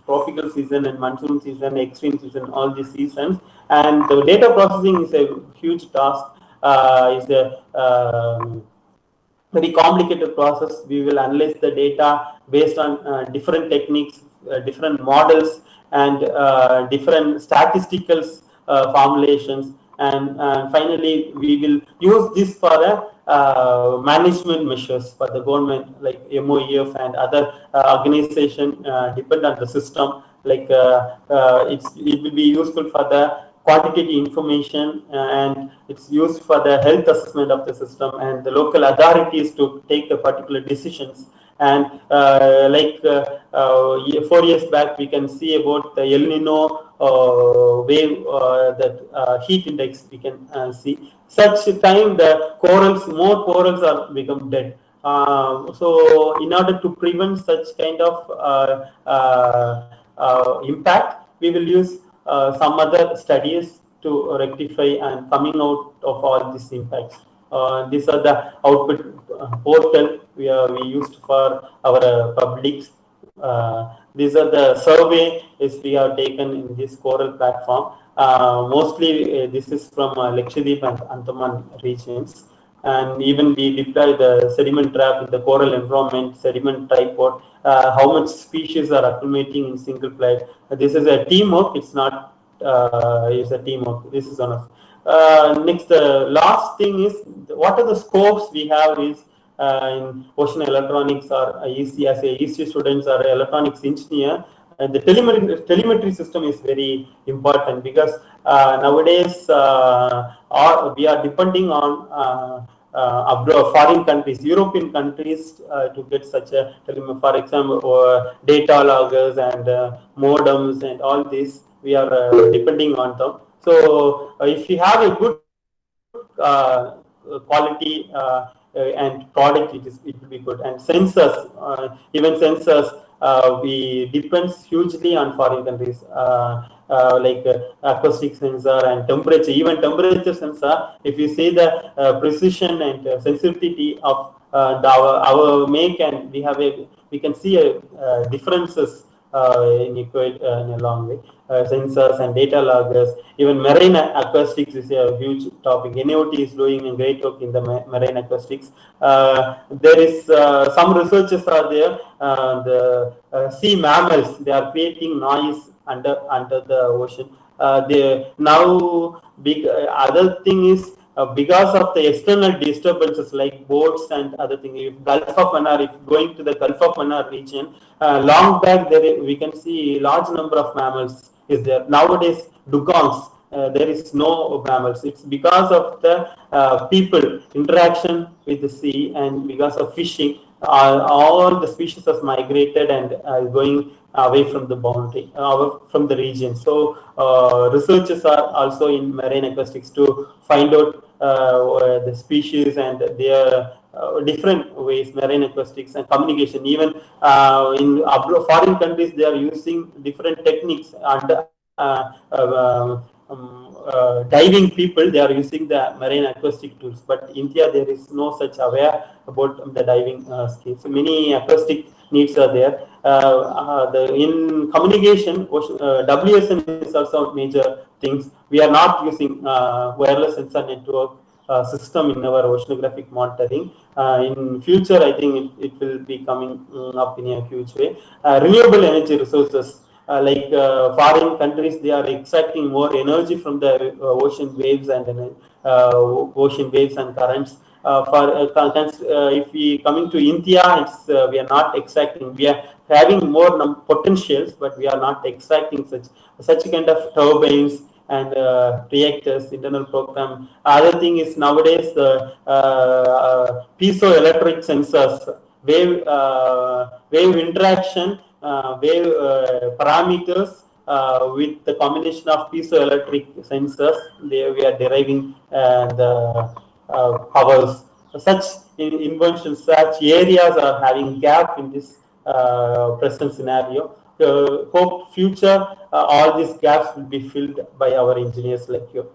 tropical season, and monsoon season, extreme season, all these seasons. And the data processing is a huge task. Is a very complicated process. We will analyze the data based on different techniques, different models, and different statistical formulations. And finally, we will use this for management measures for the government, like MOEF and other organization depend on the system. Like it will be useful for the quantitative information, and it's used for the health assessment of the system and the local authorities to take the particular decisions. And 4 years back, we can see about the El Nino wave, that heat index we can see. Such time the more corals are become dead. So in order to prevent such kind of impact, we will use some other studies to rectify and coming out of all these impacts. These are the output portal we used for our publics. These are the survey we have taken in this coral platform. Mostly this is from Lakshadweep and Andaman regions. And even we deploy the sediment trap in the coral environment, sediment tripod, how much species are acclimating in single flight. This is a teamwork, it's not, it's a teamwork. This is one of. Next, last thing is, what are the scopes we have is in ocean electronics or EC, as a EC students or electronics engineer. The telemetry system is very important because nowadays we are depending on foreign countries, European countries to get such a telemetry. For example, data loggers and modems and all this, we are depending on them. So if you have a good quality and product, it will be good. And sensors, even sensors, we depends hugely on foreign countries. like acoustic sensor and temperature, even temperature sensor. If you see the precision and sensitivity of our make, and we can see differences in a long way. Sensors and data loggers, even marine acoustics is a huge topic. NIOT is doing a great work in the marine acoustics. There is some researchers are there. The sea mammals, they are creating noise under the ocean. Now big other thing is because of the external disturbances like boats and other things. If Gulf of Mannar, if going to the Gulf of Mannar region, long back there we can see large number of mammals is there. Nowadays dugongs, there is no mammals. It's because of the people interaction with the sea, and because of fishing, all the species has migrated and going away from the boundary, from the region. So researchers are also in marine acoustics to find out the species and their different ways, marine acoustics and communication. Even in foreign countries, they are using different techniques and diving people, they are using the marine acoustic tools. But India, there is no such aware about the diving skills. So many acoustic needs are there. In communication, WSN is also major things. We are not using wireless sensor network system in our oceanographic monitoring. In future, I think it will be coming up in a huge way. Renewable energy resources, like foreign countries, they are extracting more energy from the ocean waves and currents. If we coming to India, it's we are not extracting. We are having more potentials, but we are not extracting such kind of turbines and reactors, internal program. Other thing is nowadays the piezoelectric sensors, wave interaction, wave parameters with the combination of piezoelectric sensors. We are deriving the powers. Such inventions, such areas are having gap in this present scenario. Hope future all these gaps will be filled by our engineers like you.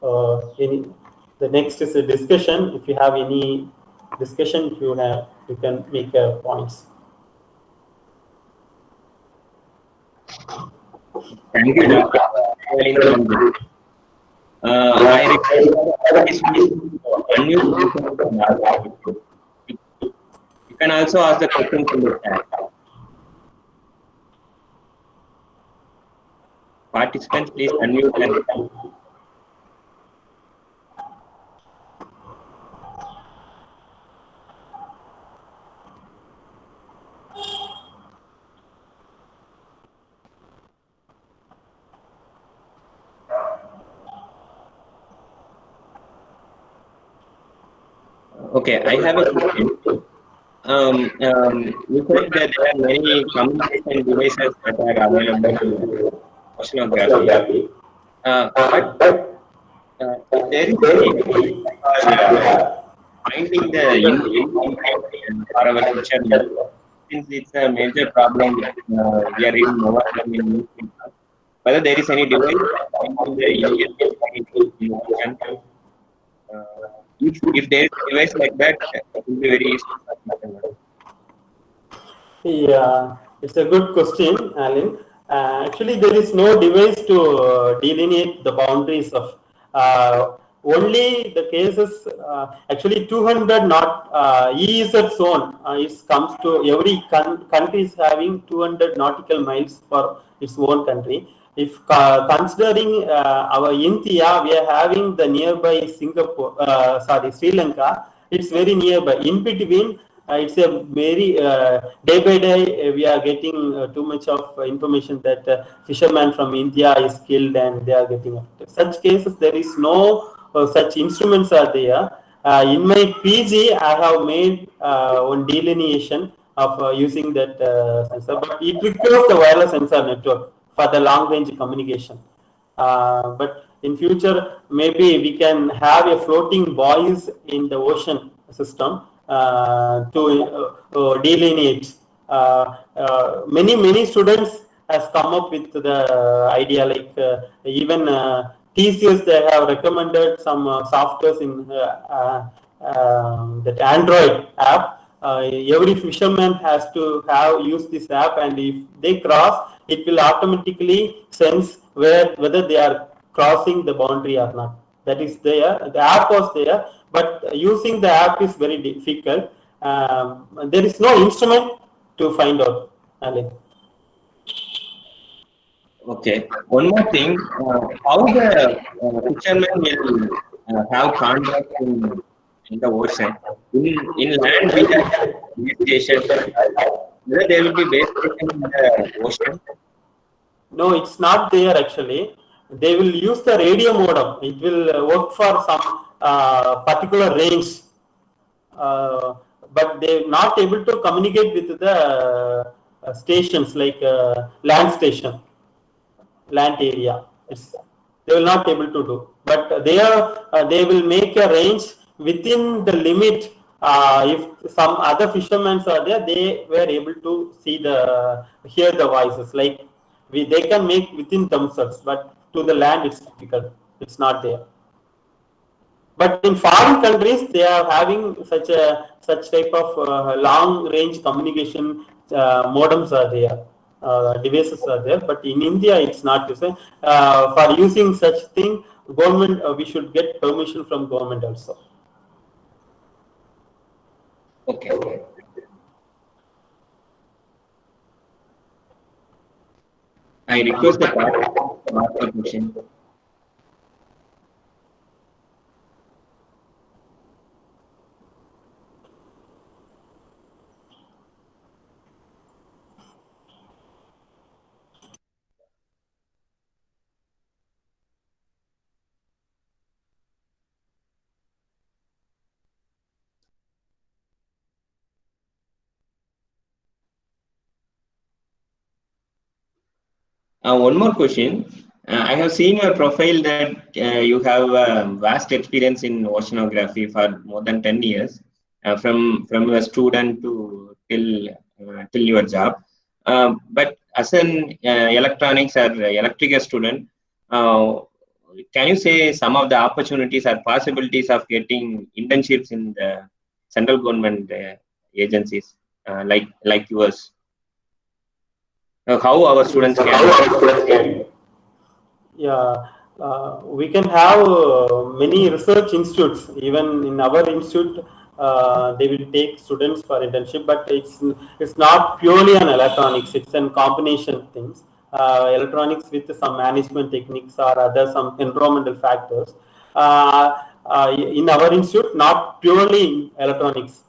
The next is a discussion. If you have any discussion, if you have, you can make points. Thank you, Dr. I request you can also ask the question in the chat. Participants, please unmute and okay, I have a question. You said that there are many communication devices that are available in oceanography. But there is finding the for our future, since it's a major problem, we are reading more than in newspaper. Whether there is any device finding the if there is a device like that, it will be very easy. Yeah, it's a good question, Alan. Actually, there is no device to delineate the boundaries of only the cases. Actually, 200 not EEZ zone. It comes to every country is having 200 nautical miles for its own country. If considering our India, we are having the nearby Sri Lanka. It's very nearby. In between, it's a very day by day we are getting too much of information that fisherman from India is killed and they are getting affected. Such cases, there is no such instruments are there. In my PG, I have made one delineation of using that sensor, but it requires the wireless sensor network for the long range communication. But in future, maybe we can have a floating buoys in the ocean system to delineate. Many students has come up with the idea, like even TCS, they have recommended some softwares in that Android app. Every fisherman has to use this app, and if they cross, it will automatically sense whether they are crossing the boundary or not. That is there. The app was there, but using the app is very difficult. There is no instrument to find out. Ali. Okay. One more thing, how the fishermen will have contact in the ocean. In land, we have base stations. Whether there will be base station in the ocean. No, it's not there actually. They will use the radio modem. It will work for some particular range, but they're not able to communicate with the stations like land station, land area. They will not able to do, but they will make a range within the limit. If some other fishermen are there, they were able to hear the voices. Like they can make within themselves, but to the land it's difficult. It's not there. But in foreign countries, they are having such type of long range communication modems are there. Devices are there, but in India it's not used. For using such thing, government we should get permission from government also. Okay. I request the participant to ask a question. One more question. I have seen your profile that you have vast experience in oceanography for more than 10 years, from a student to till your job. But as an electronics or electrical student, can you say some of the opportunities or possibilities of getting internships in the central government agencies like yours? How our students can? Yeah, we can have many research institutes. Even in our institute, they will take students for internship, but it's not purely on electronics. It's a combination things. Electronics with some management techniques or other some environmental factors. In our institute, not purely electronics.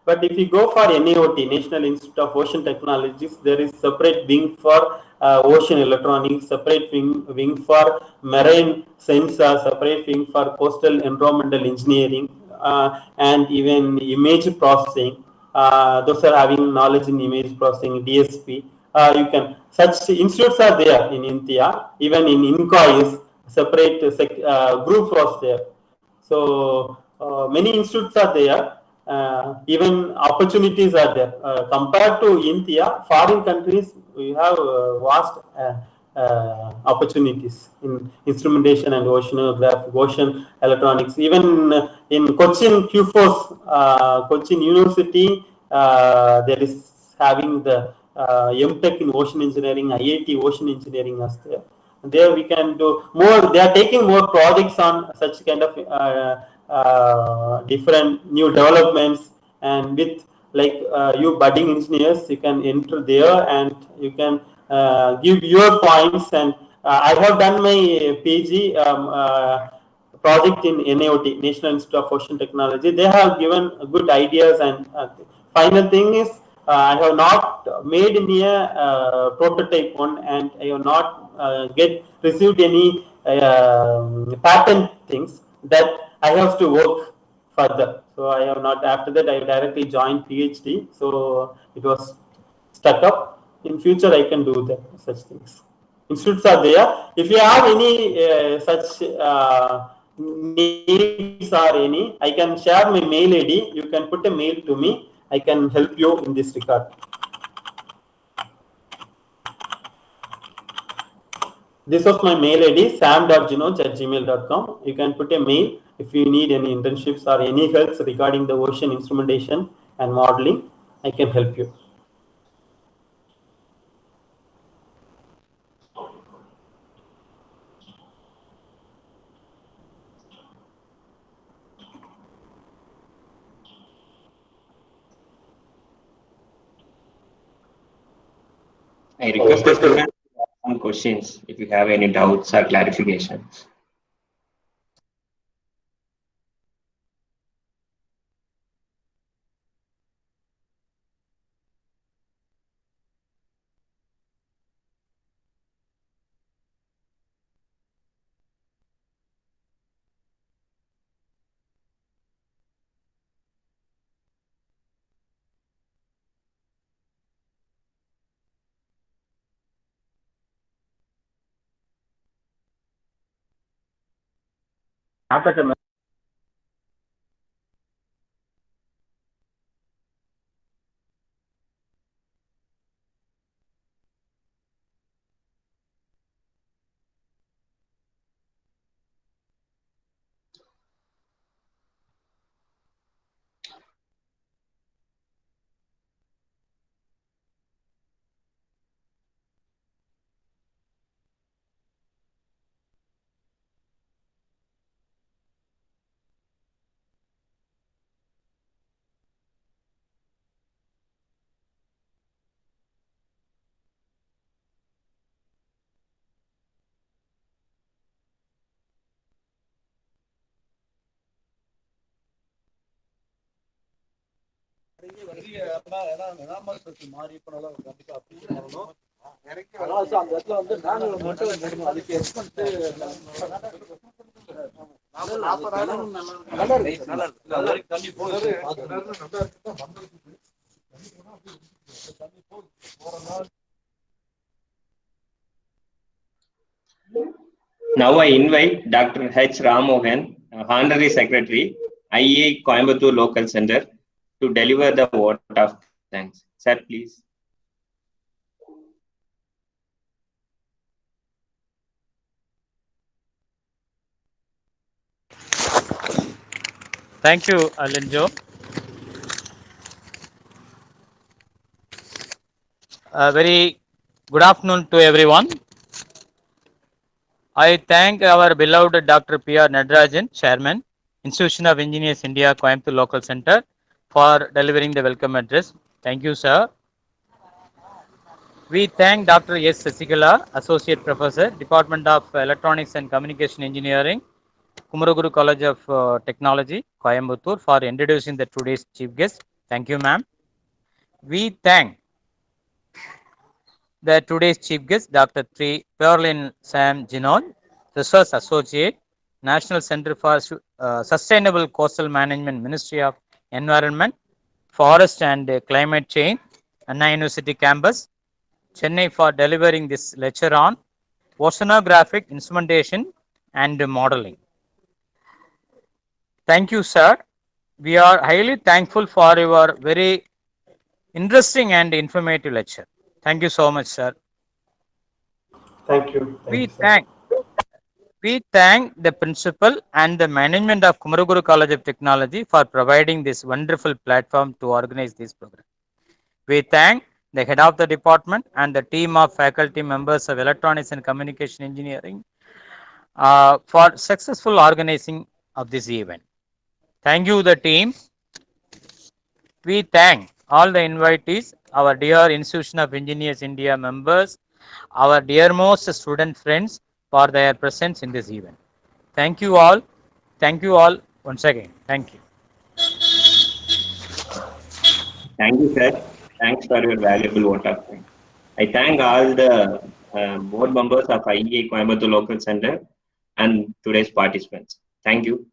But if you go for NIOT, National Institute of Ocean Technologies, there is separate wing for ocean electronics, separate wing for marine sensors, separate wing for coastal environmental engineering, and even image processing. Those are having knowledge in image processing, DSP. Such institutes are there in India. Even in INCOI is separate group was there. So many institutes are there. Even opportunities are there. Compared to India, foreign countries, we have vast opportunities in instrumentation and oceanography, ocean electronics. Even in Cochin QFOS, Cochin University, there is having the MTech in ocean engineering, IIT ocean engineering as there. There we can do more. They are taking more projects on such kind of different new developments, and with like you budding engineers, you can enter there and you can give your points. And I have done my PG project in NIOT, National Institute of Ocean Technology. They have given good ideas, and final thing is I have not made any prototype one, and I have not received any patent things that I have to work further. So I have not. After that, I directly joined PhD. So it was stuck up. In future, I can do that such things. Institutes are there. If you have any such needs or any, I can share my mail ID. You can put a mail to me. I can help you in this regard. This was my mail ID, sam.ginoj@gmail.com. You can put a mail if you need any internships or any help regarding the ocean instrumentation and modeling. I can help you. I request the students to ask some questions if you have any doubts or clarifications. Now I invite Dr. H. Ramohan, Honorary Secretary, IEA Coimbatore Local Center, to deliver the vote of thanks. Sir, please. Thank you, Alinjo. Very good afternoon to everyone. I thank our beloved Dr. P.R. Nadarajan, Chairman, Institution of Engineers India, Coimbatore Local Center, for delivering the welcome address. Thank you, sir. We thank Dr. S. Sasikala, Associate Professor, Department of Electronics and Communication Engineering, Kumaraguru College of Technology, Coimbatore, for introducing the today's chief guest. Thank you, ma'am. We thank the today's chief guest, Dr. Pearlin Sam Ginoj, Research Associate, National Center for Sustainable Coastal Management, Ministry of Environment, Forest and Climate Change, Anna University Campus, Chennai, for delivering this lecture on oceanographic instrumentation and modeling. Thank you, sir. We are highly thankful for your very interesting and informative lecture. Thank you so much, sir. Thank you. We thank the principal and the management of Kumaraguru College of Technology for providing this wonderful platform to organize this program. We thank the head of the department and the team of faculty members of Electronics and Communication Engineering for successful organizing of this event. Thank you, the team. We thank all the invitees, our dear Institution of Engineers India members, our dearmost student friends, for their presence in this event. Thank you all. Thank you all once again. Thank you. Thank you, sir. Thanks for your valuable vote of thanks. I thank all the board members of IEA Coimbatore Local Center and today's participants. Thank you.